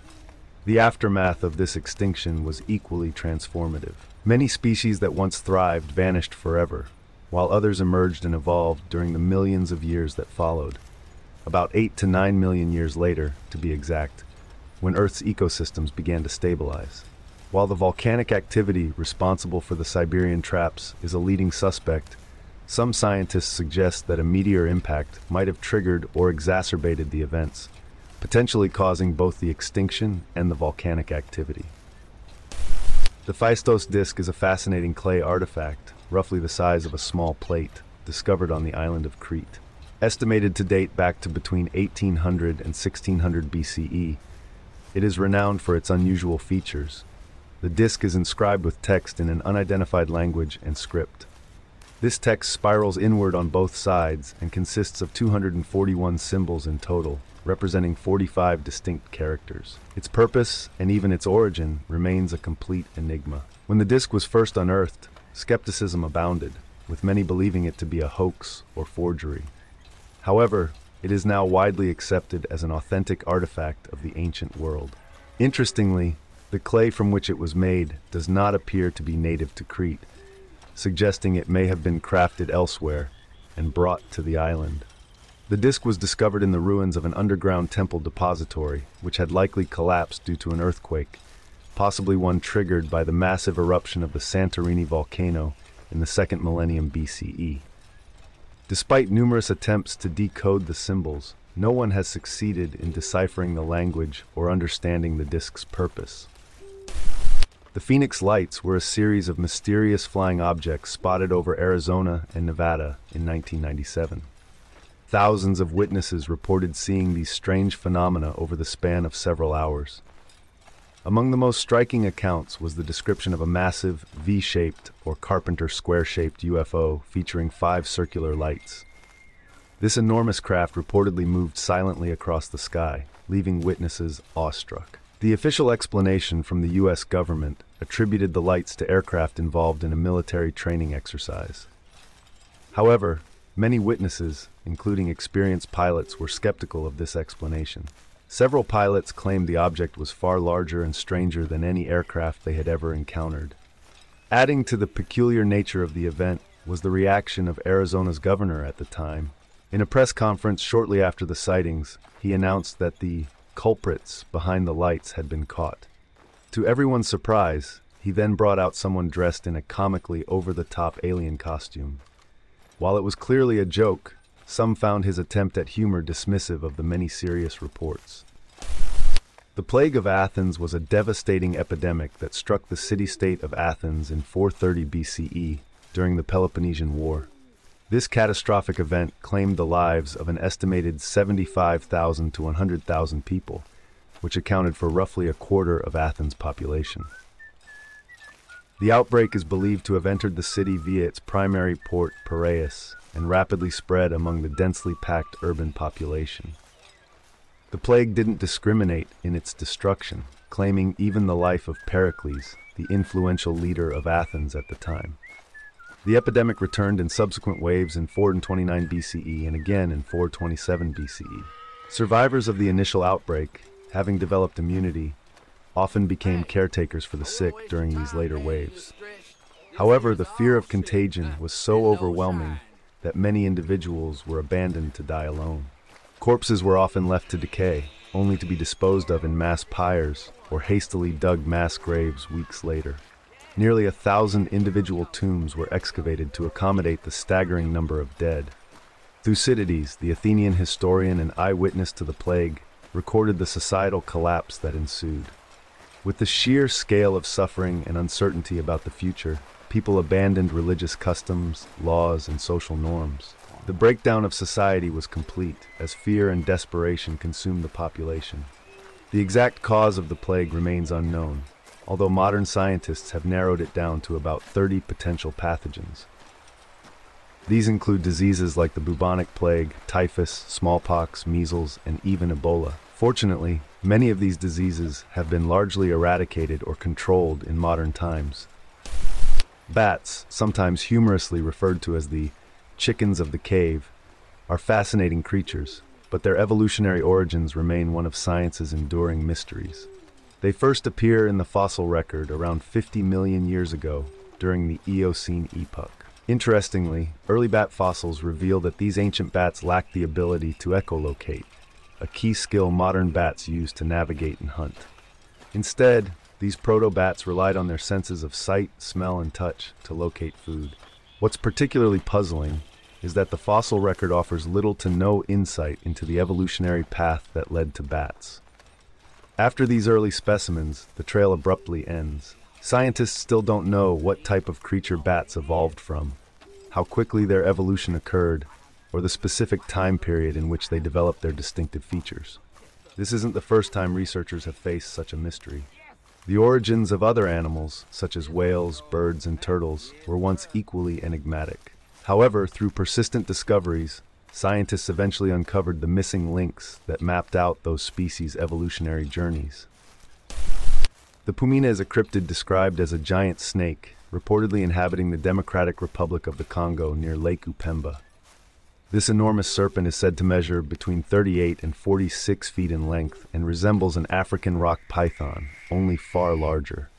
The aftermath of this extinction was equally transformative. Many species that once thrived vanished forever, while others emerged and evolved during the millions of years that followed. About 8 to 9 million years later, to be exact, when Earth's ecosystems began to stabilize. While the volcanic activity responsible for the Siberian Traps is a leading suspect, some scientists suggest that a meteor impact might have triggered or exacerbated the events, potentially causing both the extinction and the volcanic activity. The Phaistos disk is a fascinating clay artifact, roughly the size of a small plate, discovered on the island of Crete. Estimated to date back to between 1800 and 1600 BCE, it is renowned for its unusual features. The disc is inscribed with text in an unidentified language and script. This text spirals inward on both sides and consists of 241 symbols in total, representing 45 distinct characters. Its purpose, and even its origin, remains a complete enigma. When the disc was first unearthed, skepticism abounded, with many believing it to be a hoax or forgery. However, it is now widely accepted as an authentic artifact of the ancient world. Interestingly, the clay from which it was made does not appear to be native to Crete, suggesting it may have been crafted elsewhere and brought to the island. The disc was discovered in the ruins of an underground temple depository, which had likely collapsed due to an earthquake, possibly one triggered by the massive eruption of the Santorini volcano in the 2nd millennium BCE. Despite numerous attempts to decode the symbols, no one has succeeded in deciphering the language or understanding the disc's purpose. The Phoenix Lights were a series of mysterious flying objects spotted over Arizona and Nevada in 1997. Thousands of witnesses reported seeing these strange phenomena over the span of several hours. Among the most striking accounts was the description of a massive V-shaped or Carpenter square-shaped UFO featuring 5 circular lights. This enormous craft reportedly moved silently across the sky, leaving witnesses awestruck. The official explanation from the U.S. government attributed the lights to aircraft involved in a military training exercise. However, many witnesses, including experienced pilots, were skeptical of this explanation. Several pilots claimed the object was far larger and stranger than any aircraft they had ever encountered. Adding to the peculiar nature of the event was the reaction of Arizona's governor at the time. In a press conference shortly after the sightings, he announced that the culprits behind the lights had been caught. To everyone's surprise, he then brought out someone dressed in a comically over-the-top alien costume. While it was clearly a joke, some found his attempt at humor dismissive of the many serious reports. The Plague of Athens was a devastating epidemic that struck the city-state of Athens in 430 BCE during the Peloponnesian War. This catastrophic event claimed the lives of an estimated 75,000 to 100,000 people, which accounted for roughly a quarter of Athens' population. The outbreak is believed to have entered the city via its primary port, Piraeus, and rapidly spread among the densely packed urban population. The plague didn't discriminate in its destruction, claiming even the life of Pericles, the influential leader of Athens at the time. The epidemic returned in subsequent waves in 429 BCE and again in 427 BCE. Survivors of the initial outbreak, having developed immunity, often became caretakers for the sick during these later waves. However, the fear of contagion was so overwhelming that many individuals were abandoned to die alone. Corpses were often left to decay, only to be disposed of in mass pyres or hastily dug mass graves weeks later. Nearly 1,000 individual tombs were excavated to accommodate the staggering number of dead. Thucydides, the Athenian historian and eyewitness to the plague, recorded the societal collapse that ensued. With the sheer scale of suffering and uncertainty about the future, people abandoned religious customs, laws, and social norms. The breakdown of society was complete, as fear and desperation consumed the population. The exact cause of the plague remains unknown, although modern scientists have narrowed it down to about 30 potential pathogens. These include diseases like the bubonic plague, typhus, smallpox, measles, and even Ebola. Fortunately, many of these diseases have been largely eradicated or controlled in modern times. Bats, sometimes humorously referred to as the chickens of the cave, are fascinating creatures, but their evolutionary origins remain one of science's enduring mysteries. They first appear in the fossil record around 50 million years ago during the Eocene epoch. Interestingly, early bat fossils reveal that these ancient bats lacked the ability to echolocate, a key skill modern bats use to navigate and hunt. Instead, these proto-bats relied on their senses of sight, smell, and touch to locate food. What's particularly puzzling is that the fossil record offers little to no insight into the evolutionary path that led to bats. After these early specimens, the trail abruptly ends. Scientists still don't know what type of creature bats evolved from, how quickly their evolution occurred, or the specific time period in which they developed their distinctive features. This isn't the first time researchers have faced such a mystery. The origins of other animals, such as whales, birds, and turtles, were once equally enigmatic. However, through persistent discoveries, scientists eventually uncovered the missing links that mapped out those species' evolutionary journeys. The pumina is a cryptid described as a giant snake, reportedly inhabiting the Democratic Republic of the Congo near Lake Upemba. This enormous serpent is said to measure between 38 and 46 feet in length and resembles an African rock python, only far larger.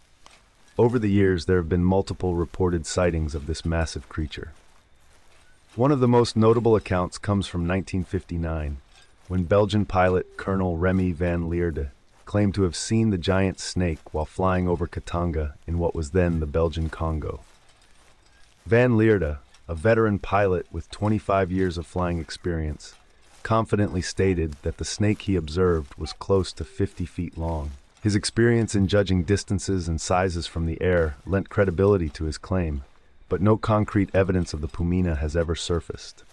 Over the years, there have been multiple reported sightings of this massive creature. One of the most notable accounts comes from 1959, when Belgian pilot Colonel Remy van Lierde claimed to have seen the giant snake while flying over Katanga in what was then the Belgian Congo. Van Lierde, a veteran pilot with 25 years of flying experience, confidently stated that the snake he observed was close to 50 feet long. His experience in judging distances and sizes from the air lent credibility to his claim, but no concrete evidence of the pumina has ever surfaced.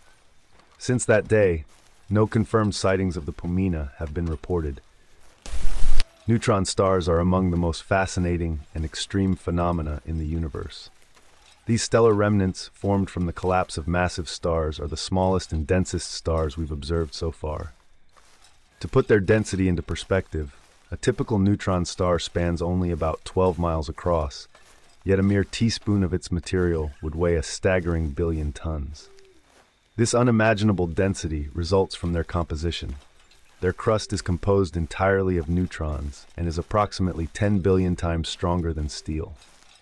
Since that day, no confirmed sightings of the pumina have been reported. Neutron stars are among the most fascinating and extreme phenomena in the universe. These stellar remnants, formed from the collapse of massive stars, are the smallest and densest stars we've observed so far. To put their density into perspective, a typical neutron star spans only about 12 miles across, yet a mere teaspoon of its material would weigh a staggering billion tons. This unimaginable density results from their composition. Their crust is composed entirely of neutrons and is approximately 10 billion times stronger than steel.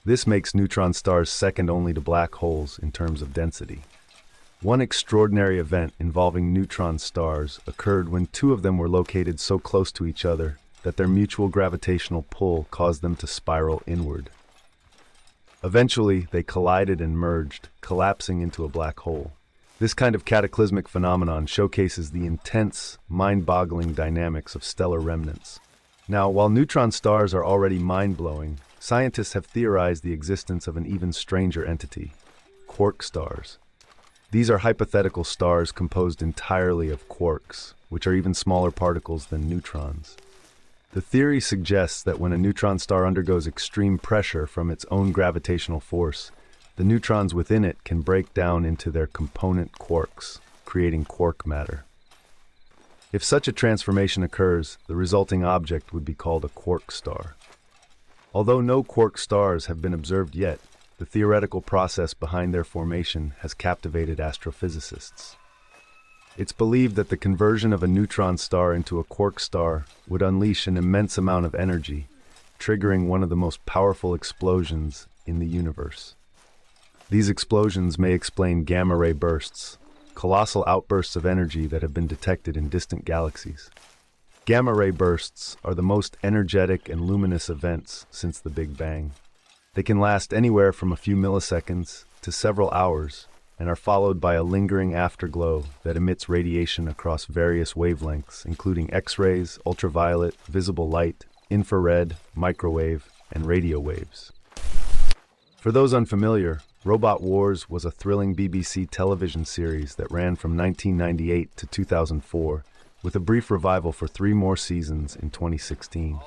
This makes neutron stars second only to black holes in terms of density. One extraordinary event involving neutron stars occurred when two of them were located so close to each other that their mutual gravitational pull caused them to spiral inward. Eventually, they collided and merged, collapsing into a black hole. This kind of cataclysmic phenomenon showcases the intense, mind-boggling dynamics of stellar remnants. Now, while neutron stars are already mind-blowing, scientists have theorized the existence of an even stranger entity, quark stars. These are hypothetical stars composed entirely of quarks, which are even smaller particles than neutrons. The theory suggests that when a neutron star undergoes extreme pressure from its own gravitational force, the neutrons within it can break down into their component quarks, creating quark matter. If such a transformation occurs, the resulting object would be called a quark star. Although no quark stars have been observed yet, the theoretical process behind their formation has captivated astrophysicists. It's believed that the conversion of a neutron star into a quark star would unleash an immense amount of energy, triggering one of the most powerful explosions in the universe. These explosions may explain gamma-ray bursts, colossal outbursts of energy that have been detected in distant galaxies. Gamma-ray bursts are the most energetic and luminous events since the Big Bang. They can last anywhere from a few milliseconds to several hours, and are followed by a lingering afterglow that emits radiation across various wavelengths, including X-rays, ultraviolet, visible light, infrared, microwave, and radio waves. For those unfamiliar, Robot Wars was a thrilling BBC television series that ran from 1998 to 2004, with a brief revival for 3 more seasons in 2016.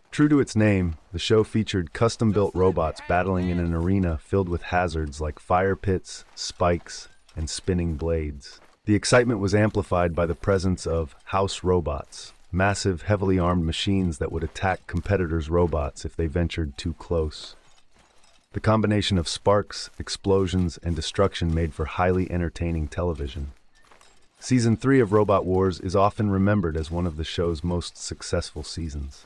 True to its name, the show featured custom-built robots battling in an arena filled with hazards like fire pits, spikes, and spinning blades. The excitement was amplified by the presence of house robots, massive, heavily armed machines that would attack competitors' robots if they ventured too close. The combination of sparks, explosions, and destruction made for highly entertaining television. Season 3 of Robot Wars is often remembered as one of the show's most successful seasons.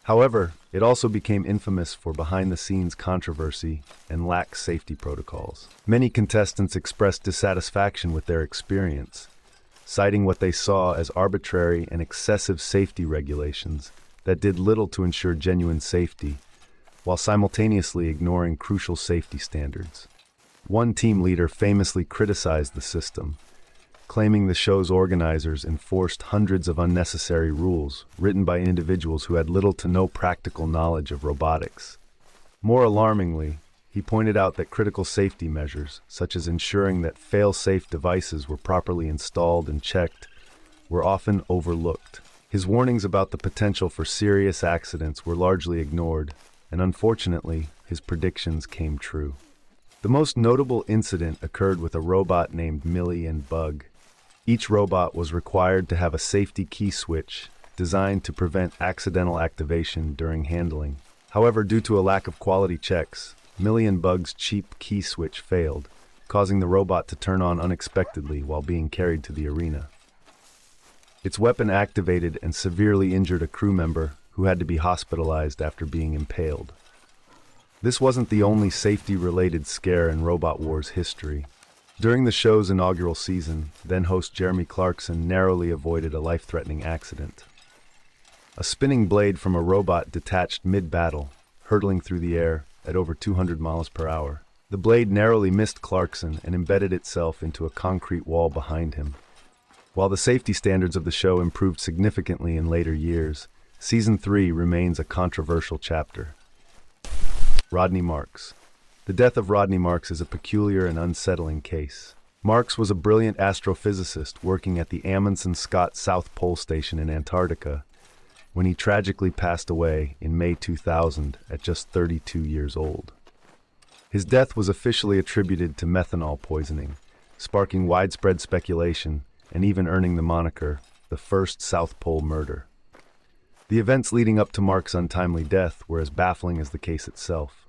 However, it also became infamous for behind-the-scenes controversy and lax safety protocols. Many contestants expressed dissatisfaction with their experience, citing what they saw as arbitrary and excessive safety regulations that did little to ensure genuine safety, while simultaneously ignoring crucial safety standards. One team leader famously criticized the system, claiming the show's organizers enforced hundreds of unnecessary rules written by individuals who had little to no practical knowledge of robotics. More alarmingly, he pointed out that critical safety measures, such as ensuring that fail-safe devices were properly installed and checked, were often overlooked. His warnings about the potential for serious accidents were largely ignored, and unfortunately, his predictions came true. The most notable incident occurred with a robot named Millie and Bug. Each robot was required to have a safety key switch designed to prevent accidental activation during handling. However, due to a lack of quality checks, Millie and Bug's cheap key switch failed, causing the robot to turn on unexpectedly while being carried to the arena. Its weapon activated and severely injured a crew member who had to be hospitalized after being impaled. This wasn't the only safety-related scare in Robot Wars history. During the show's inaugural season, then-host Jeremy Clarkson narrowly avoided a life-threatening accident. A spinning blade from a robot detached mid-battle, hurtling through the air at over 200 miles per hour. The blade narrowly missed Clarkson and embedded itself into a concrete wall behind him. While the safety standards of the show improved significantly in later years, Season 3 remains a controversial chapter. Rodney Marks. The death of Rodney Marks is a peculiar and unsettling case. Marks was a brilliant astrophysicist working at the Amundsen Scott South Pole Station in Antarctica when he tragically passed away in May 2000 at just 32 years old. His death was officially attributed to methanol poisoning, sparking widespread speculation and even earning the moniker, the first South Pole murder. The events leading up to Marks' untimely death were as baffling as the case itself.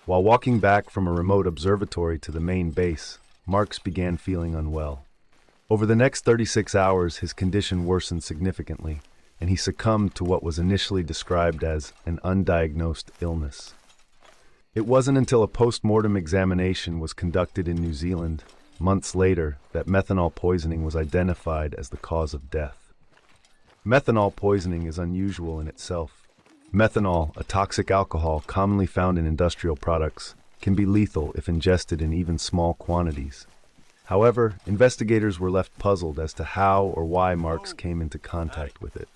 While walking back from a remote observatory to the main base, Marks began feeling unwell. Over the next 36 hours, his condition worsened significantly, and he succumbed to what was initially described as an undiagnosed illness. It wasn't until a post-mortem examination was conducted in New Zealand, months later, that methanol poisoning was identified as the cause of death. Methanol poisoning is unusual in itself. Methanol, a toxic alcohol commonly found in industrial products, can be lethal if ingested in even small quantities. However, investigators were left puzzled as to how or why Marks came into contact with it.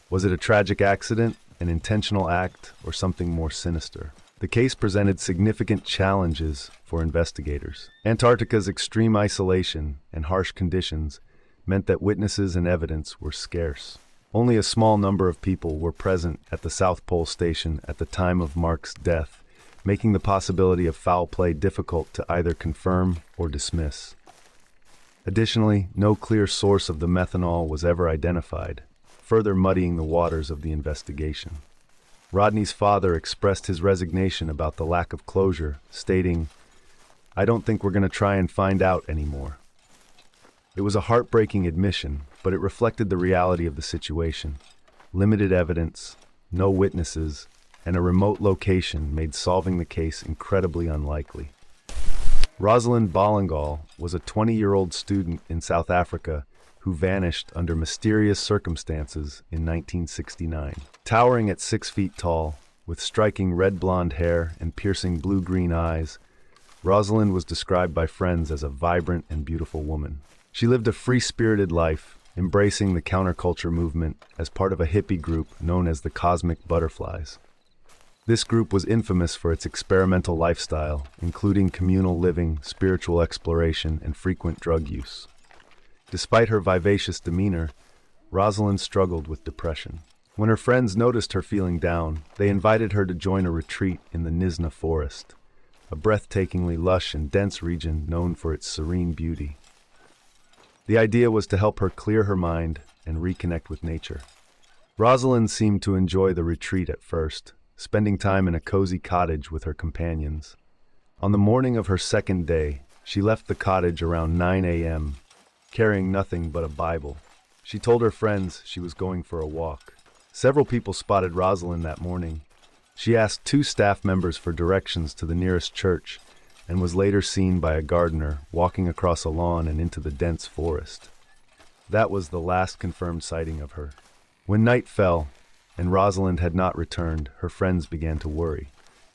Was it a tragic accident, an intentional act, or something more sinister? The case presented significant challenges for investigators. Antarctica's extreme isolation and harsh conditions meant that witnesses and evidence were scarce. Only a small number of people were present at the South Pole Station at the time of Marks' death, making the possibility of foul play difficult to either confirm or dismiss. Additionally, no clear source of the methanol was ever identified, further muddying the waters of the investigation. Rodney's father expressed his resignation about the lack of closure, stating, "I don't think we're going to try and find out anymore." It was a heartbreaking admission, but it reflected the reality of the situation. Limited evidence, no witnesses, and a remote location made solving the case incredibly unlikely. Rosalind Ballingall was a 20-year-old student in South Africa who vanished under mysterious circumstances in 1969. Towering at 6 feet tall, with striking red-blonde hair and piercing blue-green eyes, Rosalind was described by friends as a vibrant and beautiful woman. She lived a free-spirited life, embracing the counterculture movement as part of a hippie group known as the Cosmic Butterflies. This group was infamous for its experimental lifestyle, including communal living, spiritual exploration, and frequent drug use. Despite her vivacious demeanor, Rosalind struggled with depression. When her friends noticed her feeling down, they invited her to join a retreat in the Nizhna Forest, a breathtakingly lush and dense region known for its serene beauty. The idea was to help her clear her mind and reconnect with nature. Rosalind seemed to enjoy the retreat at first, spending time in a cozy cottage with her companions. On the morning of her second day, she left the cottage around 9 a.m., carrying nothing but a Bible. She told her friends she was going for a walk. Several people spotted Rosalind that morning. She asked 2 staff members for directions to the nearest church and was later seen by a gardener walking across a lawn and into the dense forest. That was the last confirmed sighting of her. When night fell and Rosalind had not returned, her friends began to worry.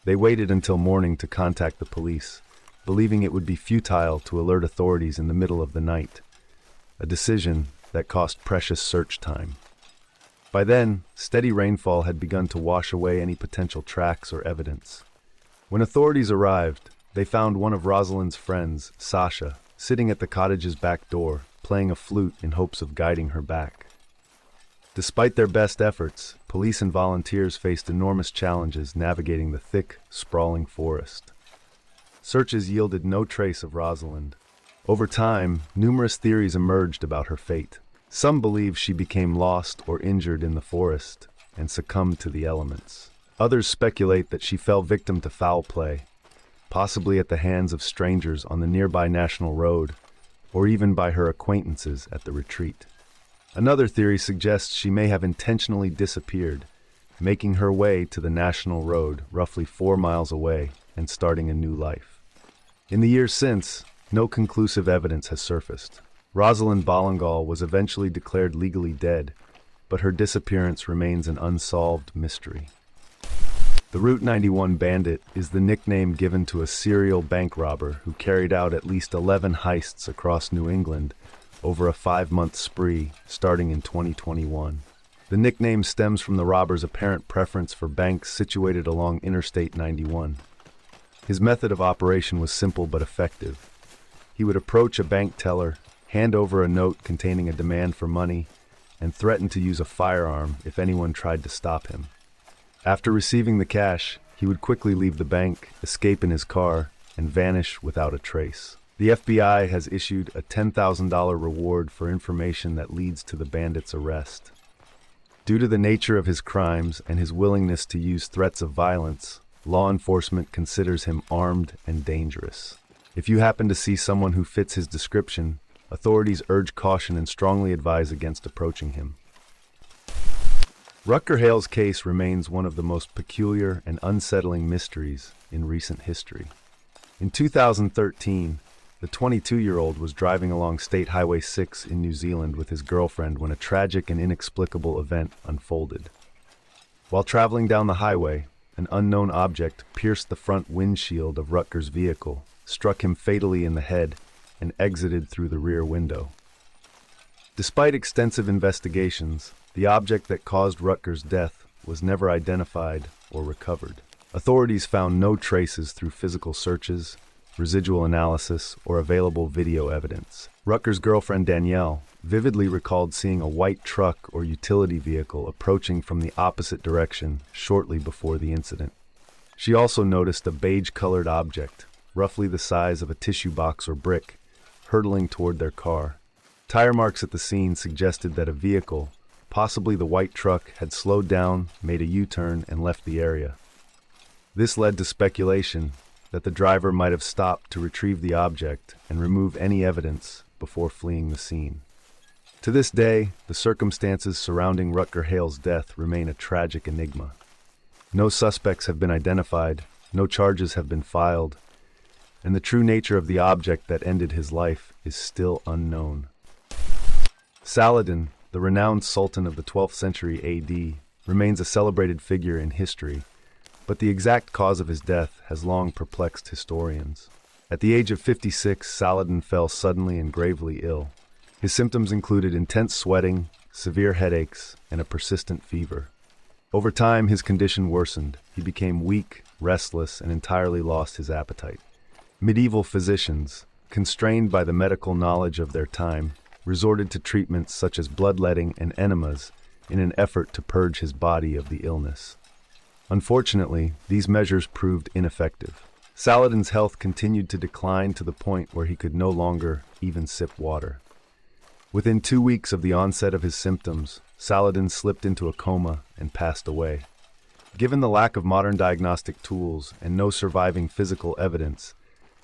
They waited until morning to contact the police, believing it would be futile to alert authorities in the middle of the night, a decision that cost precious search time. By then, steady rainfall had begun to wash away any potential tracks or evidence. When authorities arrived, they found one of Rosalind's friends, Sasha, sitting at the cottage's back door, playing a flute in hopes of guiding her back. Despite their best efforts, police and volunteers faced enormous challenges navigating the thick, sprawling forest. Searches yielded no trace of Rosalind. Over time, numerous theories emerged about her fate. Some believe she became lost or injured in the forest and succumbed to the elements. Others speculate that she fell victim to foul play, possibly at the hands of strangers on the nearby National Road, or even by her acquaintances at the retreat. Another theory suggests she may have intentionally disappeared, making her way to the National Road roughly 4 miles away and starting a new life. In the years since, no conclusive evidence has surfaced. Rosalind Ballingall was eventually declared legally dead, but her disappearance remains an unsolved mystery. The Route 91 Bandit is the nickname given to a serial bank robber who carried out at least 11 heists across New England over a 5-month spree starting in 2021. The nickname stems from the robber's apparent preference for banks situated along Interstate 91. His method of operation was simple but effective. He would approach a bank teller, hand over a note containing a demand for money, and threaten to use a firearm if anyone tried to stop him. After receiving the cash, he would quickly leave the bank, escape in his car, and vanish without a trace. The FBI has issued a $10,000 reward for information that leads to the bandit's arrest. Due to the nature of his crimes and his willingness to use threats of violence, law enforcement considers him armed and dangerous. If you happen to see someone who fits his description, authorities urge caution and strongly advise against approaching him. Rutger Hale's case remains one of the most peculiar and unsettling mysteries in recent history. In 2013, the 22-year-old was driving along State Highway 6 in New Zealand with his girlfriend when a tragic and inexplicable event unfolded. While traveling down the highway, an unknown object pierced the front windshield of Rutger's vehicle, struck him fatally in the head, and exited through the rear window. Despite extensive investigations, the object that caused Rutger's death was never identified or recovered. Authorities found no traces through physical searches, residual analysis, or available video evidence. Rutger's girlfriend Danielle vividly recalled seeing a white truck or utility vehicle approaching from the opposite direction shortly before the incident. She also noticed a beige-colored object, roughly the size of a tissue box or brick, hurtling toward their car. Tire marks at the scene suggested that a vehicle, possibly the white truck, had slowed down, made a U-turn, and left the area. This led to speculation that the driver might have stopped to retrieve the object and remove any evidence before fleeing the scene. To this day, the circumstances surrounding Rutger Hale's death remain a tragic enigma. No suspects have been identified, no charges have been filed, and the true nature of the object that ended his life is still unknown. Saladin, the renowned sultan of the 12th century AD, remains a celebrated figure in history, but the exact cause of his death has long perplexed historians. At the age of 56, Saladin fell suddenly and gravely ill. His symptoms included intense sweating, severe headaches, and a persistent fever. Over time, his condition worsened. He became weak, restless, and entirely lost his appetite. Medieval physicians, constrained by the medical knowledge of their time, resorted to treatments such as bloodletting and enemas in an effort to purge his body of the illness. Unfortunately, these measures proved ineffective. Saladin's health continued to decline to the point where he could no longer even sip water. Within 2 weeks of the onset of his symptoms, Saladin slipped into a coma and passed away. Given the lack of modern diagnostic tools and no surviving physical evidence,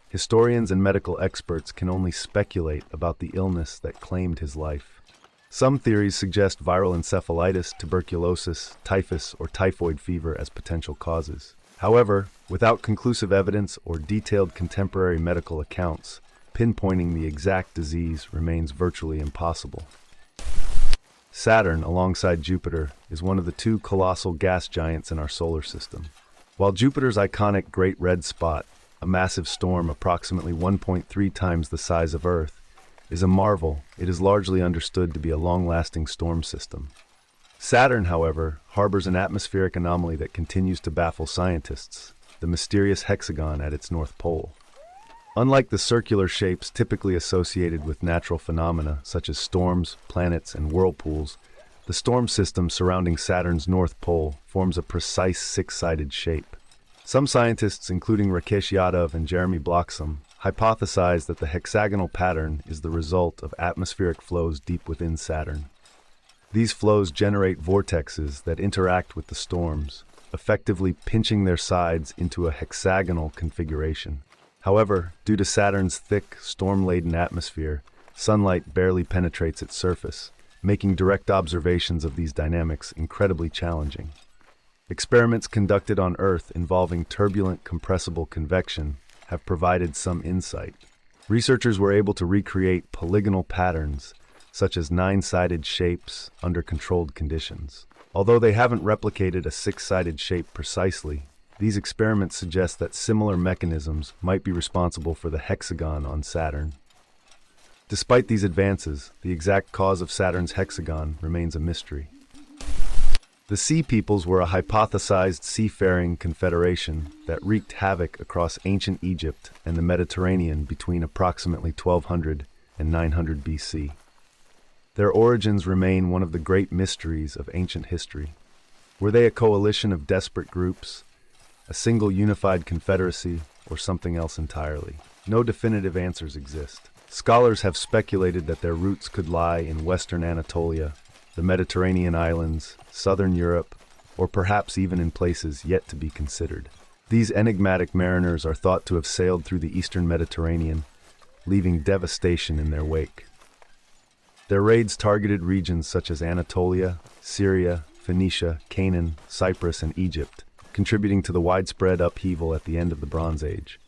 historians and medical experts can only speculate about the illness that claimed his life. Some theories suggest viral encephalitis, tuberculosis, typhus, or typhoid fever as potential causes. However, without conclusive evidence or detailed contemporary medical accounts, pinpointing the exact disease remains virtually impossible. Saturn, alongside Jupiter, is one of the 2 colossal gas giants in our solar system. While Jupiter's iconic Great Red Spot, a massive storm approximately 1.3 times the size of Earth, is a marvel, it is largely understood to be a long-lasting storm system. Saturn, however, harbors an atmospheric anomaly that continues to baffle scientists, the mysterious hexagon at its north pole. Unlike the circular shapes typically associated with natural phenomena such as storms, planets, and whirlpools, The storm system surrounding Saturn's North Pole forms a precise six-sided shape. Some scientists, including Rakesh Yadav and Jeremy Bloxham, hypothesize that the hexagonal pattern is the result of atmospheric flows deep within Saturn. These flows generate vortexes that interact with the storms, effectively pinching their sides into a hexagonal configuration. However, due to Saturn's thick, storm-laden atmosphere, sunlight barely penetrates its surface, making direct observations of these dynamics incredibly challenging. Experiments conducted on Earth involving turbulent compressible convection have provided some insight. Researchers were able to recreate polygonal patterns, such as nine-sided shapes, under controlled conditions. Although they haven't replicated a six-sided shape precisely, these experiments suggest that similar mechanisms might be responsible for the hexagon on Saturn. Despite these advances, the exact cause of Saturn's hexagon remains a mystery. The Sea Peoples were a hypothesized seafaring confederation that wreaked havoc across ancient Egypt and the Mediterranean between approximately 1200 and 900 BC. Their origins remain one of the great mysteries of ancient history. Were they a coalition of desperate groups, a single unified confederacy, or something else entirely? No definitive answers exist. Scholars have speculated that their roots could lie in western Anatolia, the Mediterranean islands, southern Europe, or perhaps even in places yet to be considered. These enigmatic mariners are thought to have sailed through the eastern Mediterranean, leaving devastation in their wake. Their raids targeted regions such as Anatolia, Syria, Phoenicia, Canaan, Cyprus, and Egypt, contributing to the widespread upheaval at the end of the Bronze Age.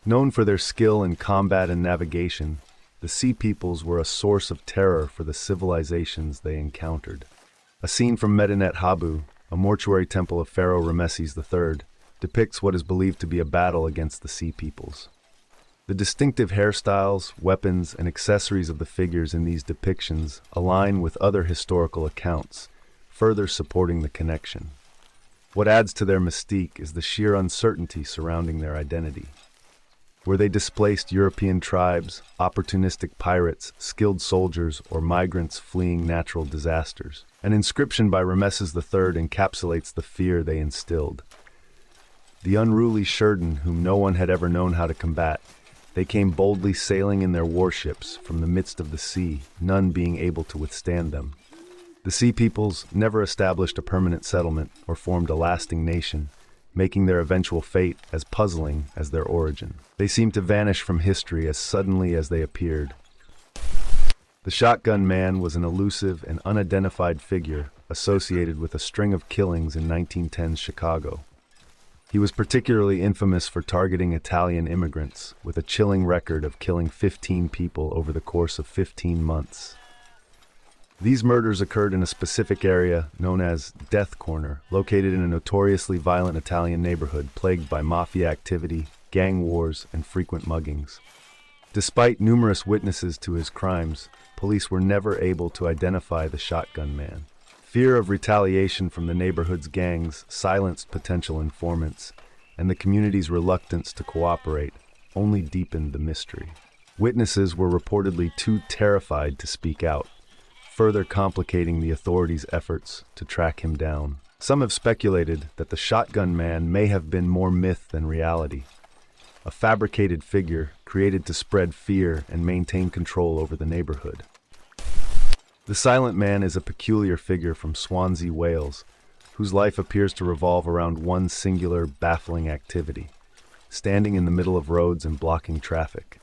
Known for their skill in combat and navigation, the Sea Peoples were a source of terror for the civilizations they encountered. A scene from Medinet Habu, a mortuary temple of Pharaoh Rameses III, depicts what is believed to be a battle against the Sea Peoples. The distinctive hairstyles, weapons, and accessories of the figures in these depictions align with other historical accounts, further supporting the connection. What adds to their mystique is the sheer uncertainty surrounding their identity. Were they displaced European tribes, opportunistic pirates, skilled soldiers, or migrants fleeing natural disasters? An inscription by Rameses III encapsulates the fear they instilled. The unruly Sheridan, whom no one had ever known how to combat, they came boldly sailing in their warships from the midst of the sea, none being able to withstand them. The Sea Peoples never established a permanent settlement or formed a lasting nation, making their eventual fate as puzzling as their origin. They seemed to vanish from history as suddenly as they appeared. The Shotgun Man was an elusive and unidentified figure associated with a string of killings in 1910's Chicago. He was particularly infamous for targeting Italian immigrants, with a chilling record of killing 15 people over the course of 15 months. These murders occurred in a specific area known as Death Corner, located in a notoriously violent Italian neighborhood plagued by mafia activity, gang wars, and frequent muggings. Despite numerous witnesses to his crimes, police were never able to identify the Shotgun Man. Fear of retaliation from the neighborhood's gangs silenced potential informants, and the community's reluctance to cooperate only deepened the mystery. Witnesses were reportedly too terrified to speak out, further complicating the authorities' efforts to track him down. Some have speculated that the Shotgun Man may have been more myth than reality, a fabricated figure created to spread fear and maintain control over the neighborhood. The Silent Man is a peculiar figure from Swansea, Wales, whose life appears to revolve around one singular, baffling activity: standing in the middle of roads and blocking traffic.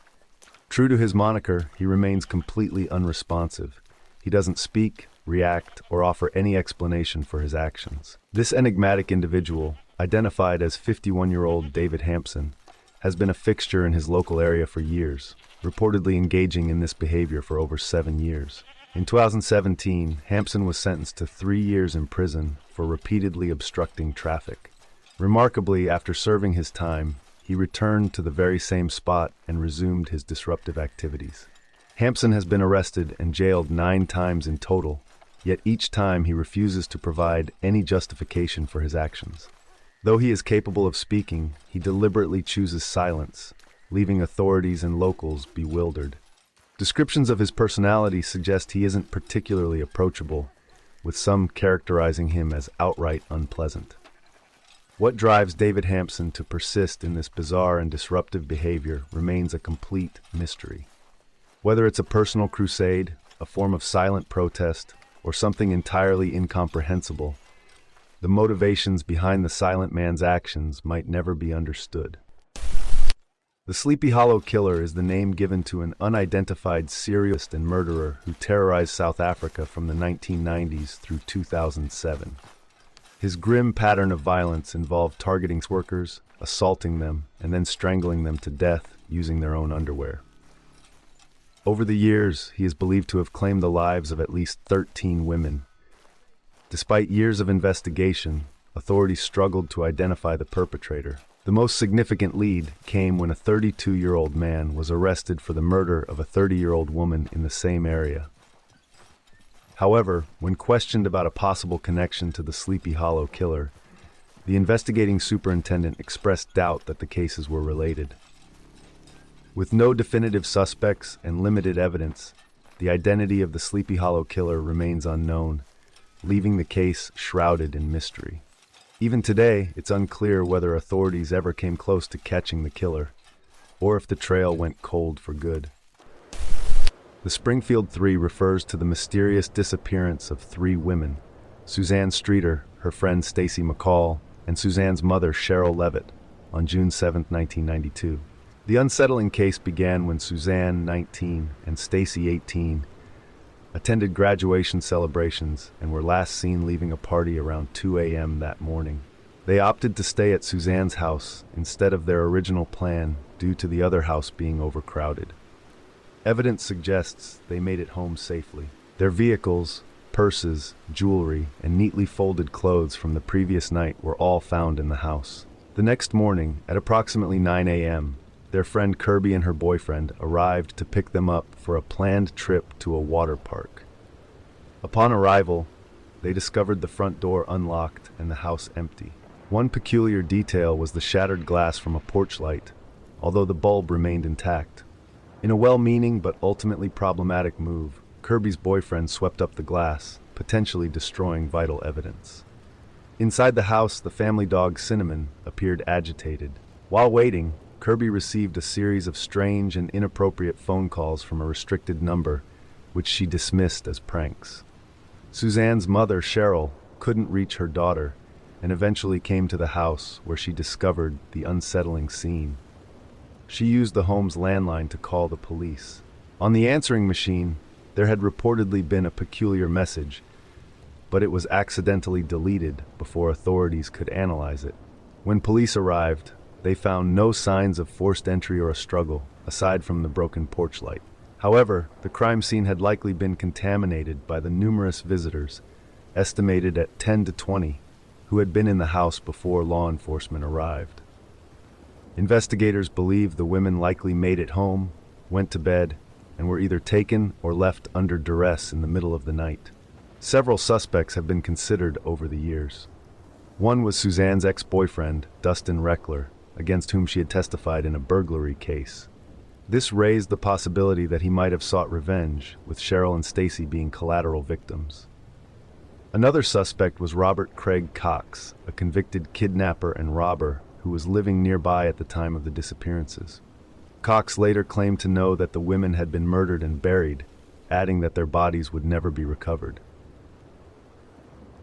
True to his moniker, he remains completely unresponsive. He doesn't speak, react, or offer any explanation for his actions. This enigmatic individual, identified as 51-year-old David Hampson, has been a fixture in his local area for years, reportedly engaging in this behavior for over 7 years. In 2017, Hampson was sentenced to 3 years in prison for repeatedly obstructing traffic. Remarkably, after serving his time, he returned to the very same spot and resumed his disruptive activities. Hampson has been arrested and jailed 9 times in total, yet each time he refuses to provide any justification for his actions. Though he is capable of speaking, he deliberately chooses silence, leaving authorities and locals bewildered. Descriptions of his personality suggest he isn't particularly approachable, with some characterizing him as outright unpleasant. What drives David Hampson to persist in this bizarre and disruptive behavior remains a complete mystery. Whether it's a personal crusade, a form of silent protest, or something entirely incomprehensible, the motivations behind the silent man's actions might never be understood. The Sleepy Hollow Killer is the name given to an unidentified serial killer and murderer who terrorized South Africa from the 1990s through 2007. His grim pattern of violence involved targeting workers, assaulting them, and then strangling them to death using their own underwear. Over the years, he is believed to have claimed the lives of at least 13 women. Despite years of investigation, authorities struggled to identify the perpetrator. The most significant lead came when a 32-year-old man was arrested for the murder of a 30-year-old woman in the same area. However, when questioned about a possible connection to the Sleepy Hollow Killer, the investigating superintendent expressed doubt that the cases were related. With no definitive suspects and limited evidence, the identity of the Sleepy Hollow Killer remains unknown, leaving the case shrouded in mystery. Even today, it's unclear whether authorities ever came close to catching the killer, or if the trail went cold for good. The Springfield Three refers to the mysterious disappearance of 3 women: Suzanne Streeter, her friend Stacy McCall, and Suzanne's mother Cheryl Levitt, on June 7, 1992. The unsettling case began when Suzanne, 19, and Stacy, 18, attended graduation celebrations and were last seen leaving a party around 2 a.m. that morning. They opted to stay at Suzanne's house instead of their original plan due to the other house being overcrowded. Evidence suggests they made it home safely. Their vehicles, purses, jewelry, and neatly folded clothes from the previous night were all found in the house. The next morning, at approximately 9 a.m., their friend Kirby and her boyfriend arrived to pick them up for a planned trip to a water park. Upon arrival, they discovered the front door unlocked and the house empty. One peculiar detail was the shattered glass from a porch light, although the bulb remained intact. In a well-meaning but ultimately problematic move, Kirby's boyfriend swept up the glass, potentially destroying vital evidence. Inside the house, the family dog Cinnamon appeared agitated. While waiting, Kirby received a series of strange and inappropriate phone calls from a restricted number, which she dismissed as pranks. Suzanne's mother, Cheryl, couldn't reach her daughter, and eventually came to the house where she discovered the unsettling scene. She used the home's landline to call the police. On the answering machine, there had reportedly been a peculiar message, but it was accidentally deleted before authorities could analyze it. When police arrived, they found no signs of forced entry or a struggle, aside from the broken porch light. However, the crime scene had likely been contaminated by the numerous visitors, estimated at 10 to 20, who had been in the house before law enforcement arrived. Investigators believe the women likely made it home, went to bed, and were either taken or left under duress in the middle of the night. Several suspects have been considered over the years. One was Suzanne's ex-boyfriend, Dustin Reckler, against whom she had testified in a burglary case. This raised the possibility that he might have sought revenge, with Cheryl and Stacy being collateral victims. Another suspect was Robert Craig Cox, a convicted kidnapper and robber who was living nearby at the time of the disappearances. Cox later claimed to know that the women had been murdered and buried, adding that their bodies would never be recovered.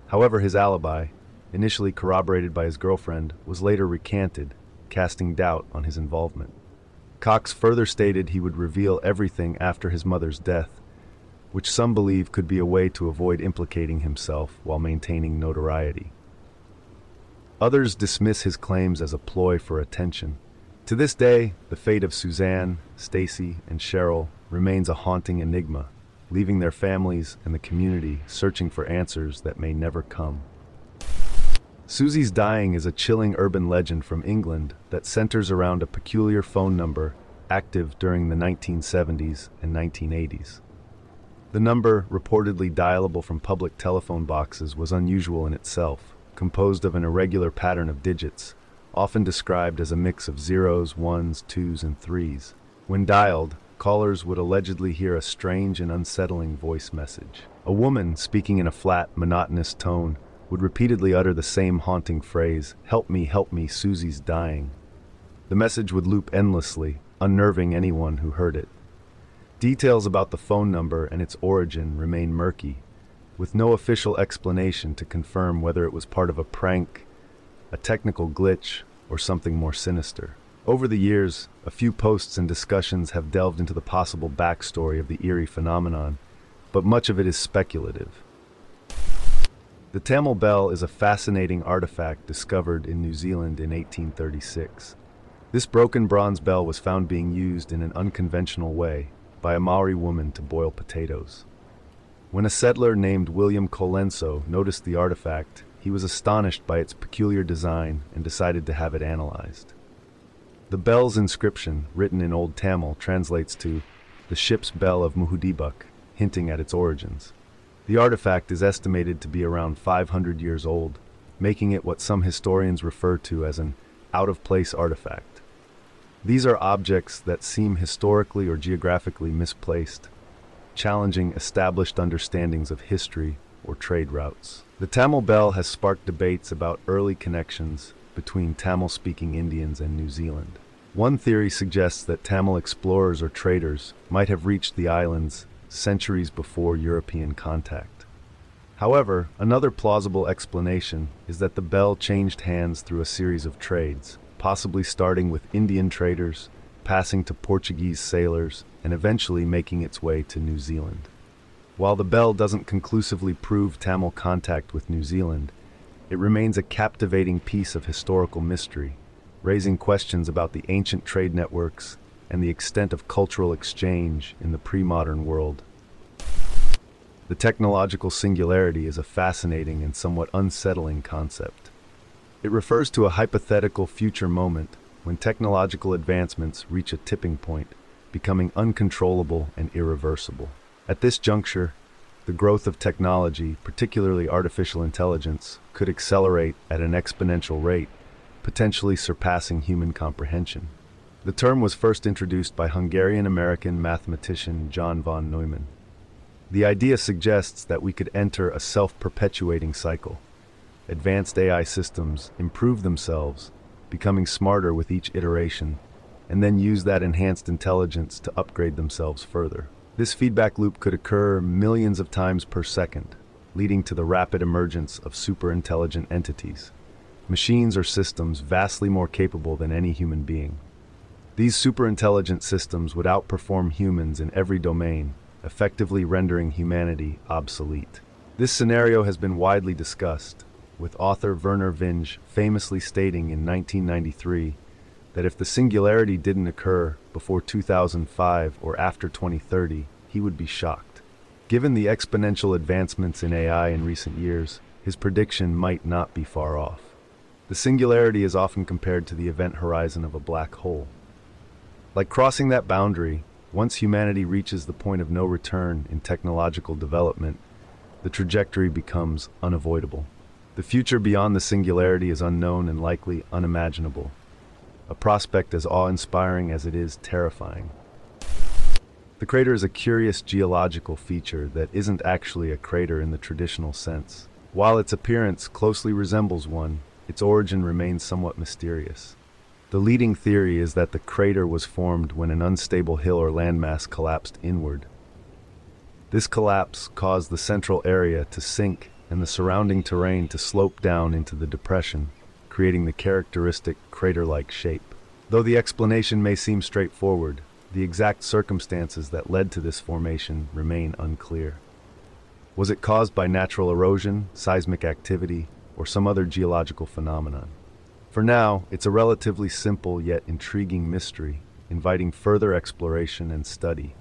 However, his alibi, initially corroborated by his girlfriend, was later recanted, casting doubt on his involvement. Cox further stated he would reveal everything after his mother's death, which some believe could be a way to avoid implicating himself while maintaining notoriety. Others dismiss his claims as a ploy for attention. To this day, the fate of Suzanne, Stacy, and Cheryl remains a haunting enigma, leaving their families and the community searching for answers that may never come. Susie's dying is a chilling urban legend from England that centers around a peculiar phone number active during the 1970s and 1980s. The number, reportedly dialable from public telephone boxes, was unusual in itself, composed of an irregular pattern of digits, often described as a mix of zeros, ones, twos, and threes. When dialed, callers would allegedly hear a strange and unsettling voice message. A woman, speaking in a flat, monotonous tone, would repeatedly utter the same haunting phrase, help me, Susie's dying." The message would loop endlessly, unnerving anyone who heard it. Details about the phone number and its origin remain murky, with no official explanation to confirm whether it was part of a prank, a technical glitch, or something more sinister. Over the years, a few posts and discussions have delved into the possible backstory of the eerie phenomenon, but much of it is speculative. The Tamil bell is a fascinating artifact discovered in New Zealand in 1836. This broken bronze bell was found being used in an unconventional way by a Maori woman to boil potatoes. When a settler named William Colenso noticed the artifact, he was astonished by its peculiar design and decided to have it analyzed. The bell's inscription, written in Old Tamil, translates to "the ship's bell of Muhudibuk," hinting at its origins. The artifact is estimated to be around 500 years old, making it what some historians refer to as an out-of-place artifact. These are objects that seem historically or geographically misplaced, challenging established understandings of history or trade routes. The Tamil bell has sparked debates about early connections between Tamil-speaking Indians and New Zealand. One theory suggests that Tamil explorers or traders might have reached the islands centuries before European contact. However, another plausible explanation is that the bell changed hands through a series of trades, possibly starting with Indian traders, passing to Portuguese sailors, and eventually making its way to New Zealand. While the bell doesn't conclusively prove Tamil contact with New Zealand, it remains a captivating piece of historical mystery, raising questions about the ancient trade networks and the extent of cultural exchange in the pre-modern world. The technological singularity is a fascinating and somewhat unsettling concept. It refers to a hypothetical future moment when technological advancements reach a tipping point, becoming uncontrollable and irreversible. At this juncture, the growth of technology, particularly artificial intelligence, could accelerate at an exponential rate, potentially surpassing human comprehension. The term was first introduced by Hungarian-American mathematician John von Neumann. The idea suggests that we could enter a self-perpetuating cycle. Advanced AI systems improve themselves, becoming smarter with each iteration, and then use that enhanced intelligence to upgrade themselves further. This feedback loop could occur millions of times per second, leading to the rapid emergence of super-intelligent entities, machines or systems vastly more capable than any human being. These super-intelligent systems would outperform humans in every domain, effectively rendering humanity obsolete. This scenario has been widely discussed, with author Werner Vinge famously stating in 1993 that if the singularity didn't occur before 2005 or after 2030, he would be shocked. Given the exponential advancements in AI in recent years, his prediction might not be far off. The singularity is often compared to the event horizon of a black hole. Like crossing that boundary, once humanity reaches the point of no return in technological development, the trajectory becomes unavoidable. The future beyond the singularity is unknown and likely unimaginable, a prospect as awe-inspiring as it is terrifying. The crater is a curious geological feature that isn't actually a crater in the traditional sense. While its appearance closely resembles one, its origin remains somewhat mysterious. The leading theory is that the crater was formed when an unstable hill or landmass collapsed inward. This collapse caused the central area to sink and the surrounding terrain to slope down into the depression, creating the characteristic crater-like shape. Though the explanation may seem straightforward, the exact circumstances that led to this formation remain unclear. Was it caused by natural erosion, seismic activity, or some other geological phenomenon? For now, it's a relatively simple yet intriguing mystery, inviting further exploration and study.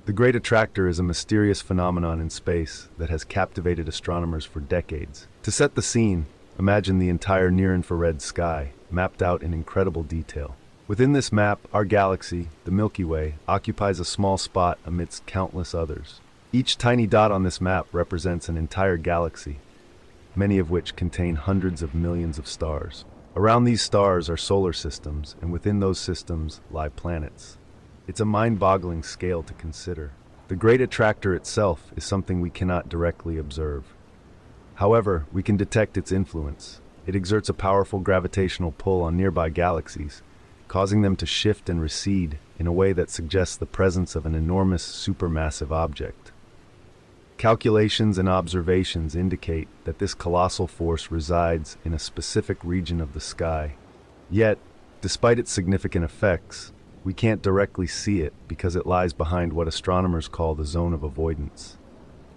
The Great Attractor is a mysterious phenomenon in space that has captivated astronomers for decades. To set the scene, imagine the entire near-infrared sky, mapped out in incredible detail. Within this map, our galaxy, the Milky Way, occupies a small spot amidst countless others. Each tiny dot on this map represents an entire galaxy, many of which contain hundreds of millions of stars. Around these stars are solar systems, and within those systems lie planets. It's a mind-boggling scale to consider. The Great Attractor itself is something we cannot directly observe. However, we can detect its influence. It exerts a powerful gravitational pull on nearby galaxies, causing them to shift and recede in a way that suggests the presence of an enormous supermassive object. Calculations and observations indicate that this colossal force resides in a specific region of the sky. Yet, despite its significant effects, we can't directly see it because it lies behind what astronomers call the zone of avoidance.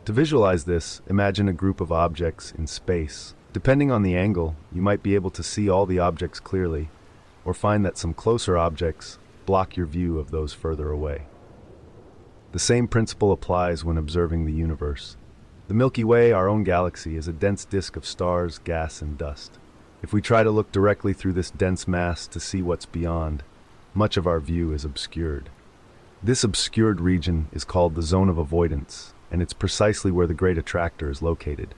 To visualize this, imagine a group of objects in space. Depending on the angle, you might be able to see all the objects clearly, or find that some closer objects block your view of those further away. The same principle applies when observing the universe. The Milky Way, our own galaxy, is a dense disk of stars, gas, and dust. If we try to look directly through this dense mass to see what's beyond, much of our view is obscured. This obscured region is called the zone of avoidance, and it's precisely where the Great Attractor is located.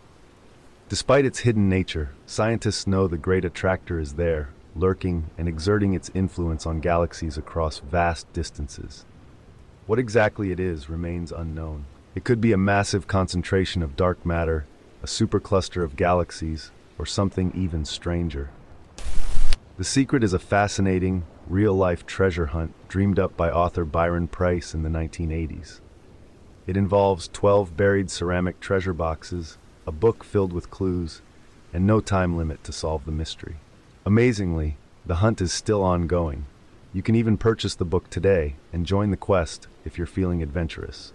Despite its hidden nature, scientists know the Great Attractor is there, lurking and exerting its influence on galaxies across vast distances. What exactly it is remains unknown. It could be a massive concentration of dark matter, a supercluster of galaxies, or something even stranger. The secret is a fascinating, real-life treasure hunt dreamed up by author Byron Preiss in the 1980s. It involves 12 buried ceramic treasure boxes, a book filled with clues, and no time limit to solve the mystery. Amazingly, the hunt is still ongoing. You can even purchase the book today and join the quest if you're feeling adventurous.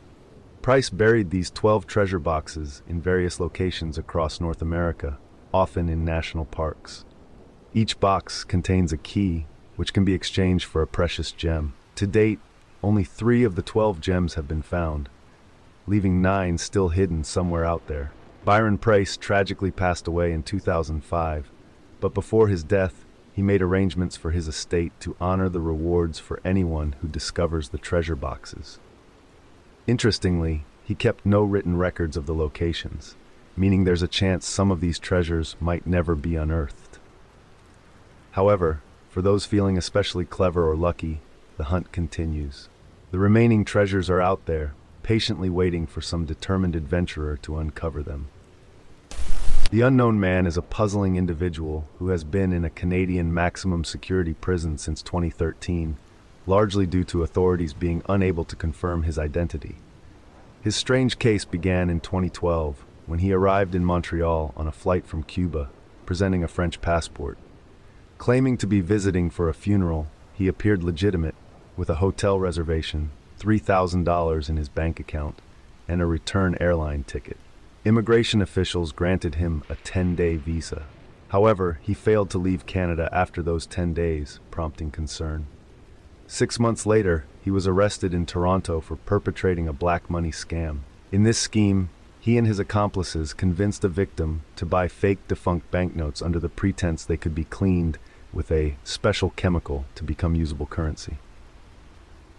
Preiss buried these 12 treasure boxes in various locations across North America, often in national parks. Each box contains a key, which can be exchanged for a precious gem. To date, only 3 of the 12 gems have been found, leaving 9 still hidden somewhere out there. Byron Preiss tragically passed away in 2005, but before his death, he made arrangements for his estate to honor the rewards for anyone who discovers the treasure boxes. Interestingly, he kept no written records of the locations, meaning there's a chance some of these treasures might never be unearthed. However, for those feeling especially clever or lucky, the hunt continues. The remaining treasures are out there, patiently waiting for some determined adventurer to uncover them. The unknown man is a puzzling individual who has been in a Canadian maximum security prison since 2013, largely due to authorities being unable to confirm his identity. His strange case began in 2012, when he arrived in Montreal on a flight from Cuba, presenting a French passport. Claiming to be visiting for a funeral, he appeared legitimate, with a hotel reservation, $3,000 in his bank account, and a return airline ticket. Immigration officials granted him a 10-day visa. However, he failed to leave Canada after those 10 days, prompting concern. 6 months later, he was arrested in Toronto for perpetrating a black money scam. In this scheme, he and his accomplices convinced a victim to buy fake defunct banknotes under the pretense they could be cleaned with a special chemical to become usable currency.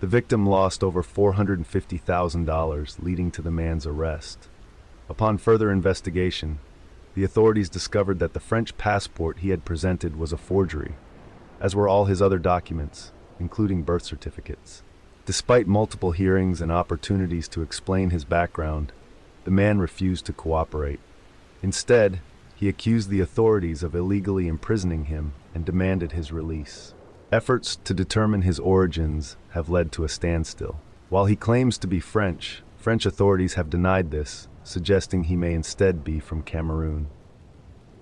The victim lost over $450,000, leading to the man's arrest. Upon further investigation, the authorities discovered that the French passport he had presented was a forgery, as were all his other documents, including birth certificates. Despite multiple hearings and opportunities to explain his background, the man refused to cooperate. Instead, he accused the authorities of illegally imprisoning him and demanded his release. Efforts to determine his origins have led to a standstill. While he claims to be French, French authorities have denied this, suggesting he may instead be from Cameroon.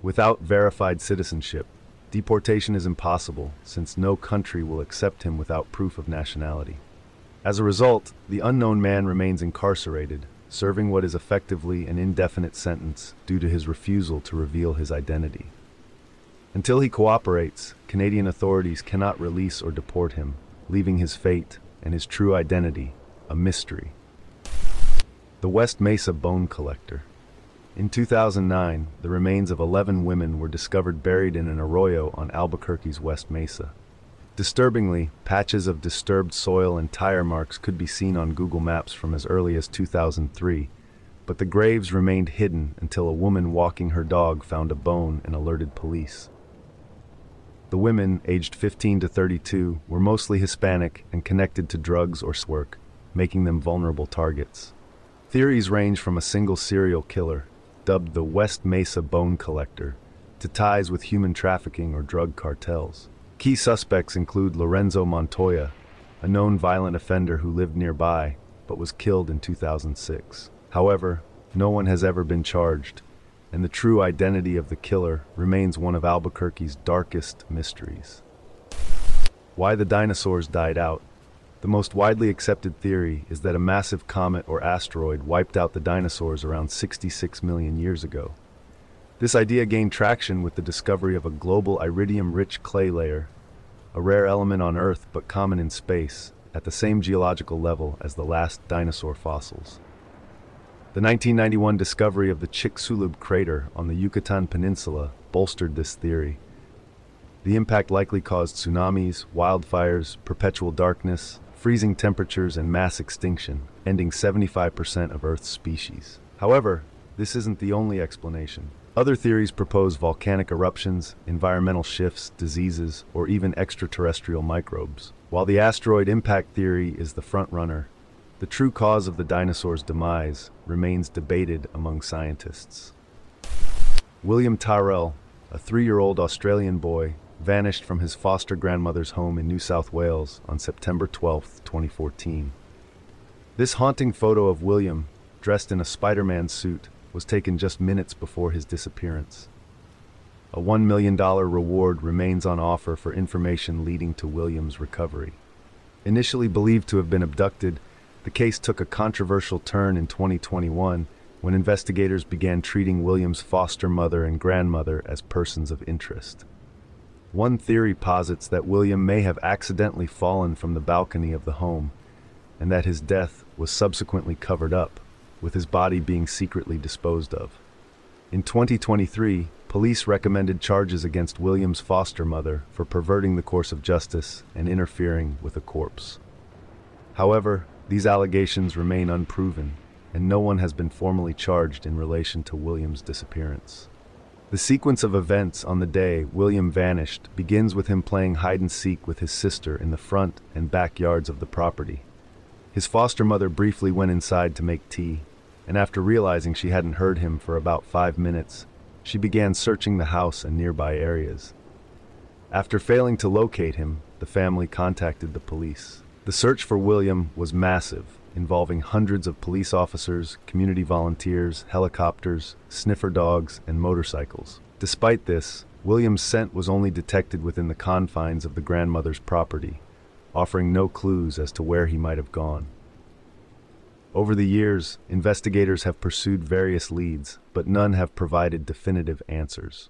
Without verified citizenship, deportation is impossible, since no country will accept him without proof of nationality. As a result, the unknown man remains incarcerated, serving what is effectively an indefinite sentence due to his refusal to reveal his identity. Until he cooperates, Canadian authorities cannot release or deport him, leaving his fate and his true identity a mystery. The West Mesa Bone Collector. In 2009, the remains of 11 women were discovered buried in an arroyo on Albuquerque's West Mesa. Disturbingly, patches of disturbed soil and tire marks could be seen on Google Maps from as early as 2003, but the graves remained hidden until a woman walking her dog found a bone and alerted police. The women, aged 15 to 32, were mostly Hispanic and connected to drugs or work, making them vulnerable targets. Theories range from a single serial killer, dubbed the West Mesa Bone Collector, to ties with human trafficking or drug cartels. Key suspects include Lorenzo Montoya, a known violent offender who lived nearby but was killed in 2006. However, no one has ever been charged, and the true identity of the killer remains one of Albuquerque's darkest mysteries. Why the dinosaurs died out. The most widely accepted theory is that a massive comet or asteroid wiped out the dinosaurs around 66 million years ago. This idea gained traction with the discovery of a global iridium-rich clay layer, a rare element on Earth but common in space, at the same geological level as the last dinosaur fossils. The 1991 discovery of the Chicxulub crater on the Yucatan Peninsula bolstered this theory. The impact likely caused tsunamis, wildfires, perpetual darkness, freezing temperatures, and mass extinction, ending 75% of Earth's species. However, this isn't the only explanation. Other theories propose volcanic eruptions, environmental shifts, diseases, or even extraterrestrial microbes. While the asteroid impact theory is the front-runner, the true cause of the dinosaurs' demise remains debated among scientists. William Tyrrell, a 3-year-old Australian boy, vanished from his foster grandmother's home in New South Wales on September 12, 2014. This haunting photo of William, dressed in a Spider-Man suit, was taken just minutes before his disappearance. A $1 million reward remains on offer for information leading to William's recovery. Initially believed to have been abducted, the case took a controversial turn in 2021 when investigators began treating William's foster mother and grandmother as persons of interest. One theory posits that William may have accidentally fallen from the balcony of the home, and that his death was subsequently covered up, with his body being secretly disposed of. In 2023, police recommended charges against William's foster mother for perverting the course of justice and interfering with a corpse. However, these allegations remain unproven, and no one has been formally charged in relation to William's disappearance. The sequence of events on the day William vanished begins with him playing hide-and-seek with his sister in the front and backyards of the property. His foster mother briefly went inside to make tea, and after realizing she hadn't heard him for about 5 minutes, she began searching the house and nearby areas. After failing to locate him, the family contacted the police. The search for William was massive, involving hundreds of police officers, community volunteers, helicopters, sniffer dogs, and motorcycles. Despite this, William's scent was only detected within the confines of the grandmother's property, offering no clues as to where he might have gone. Over the years, investigators have pursued various leads, but none have provided definitive answers.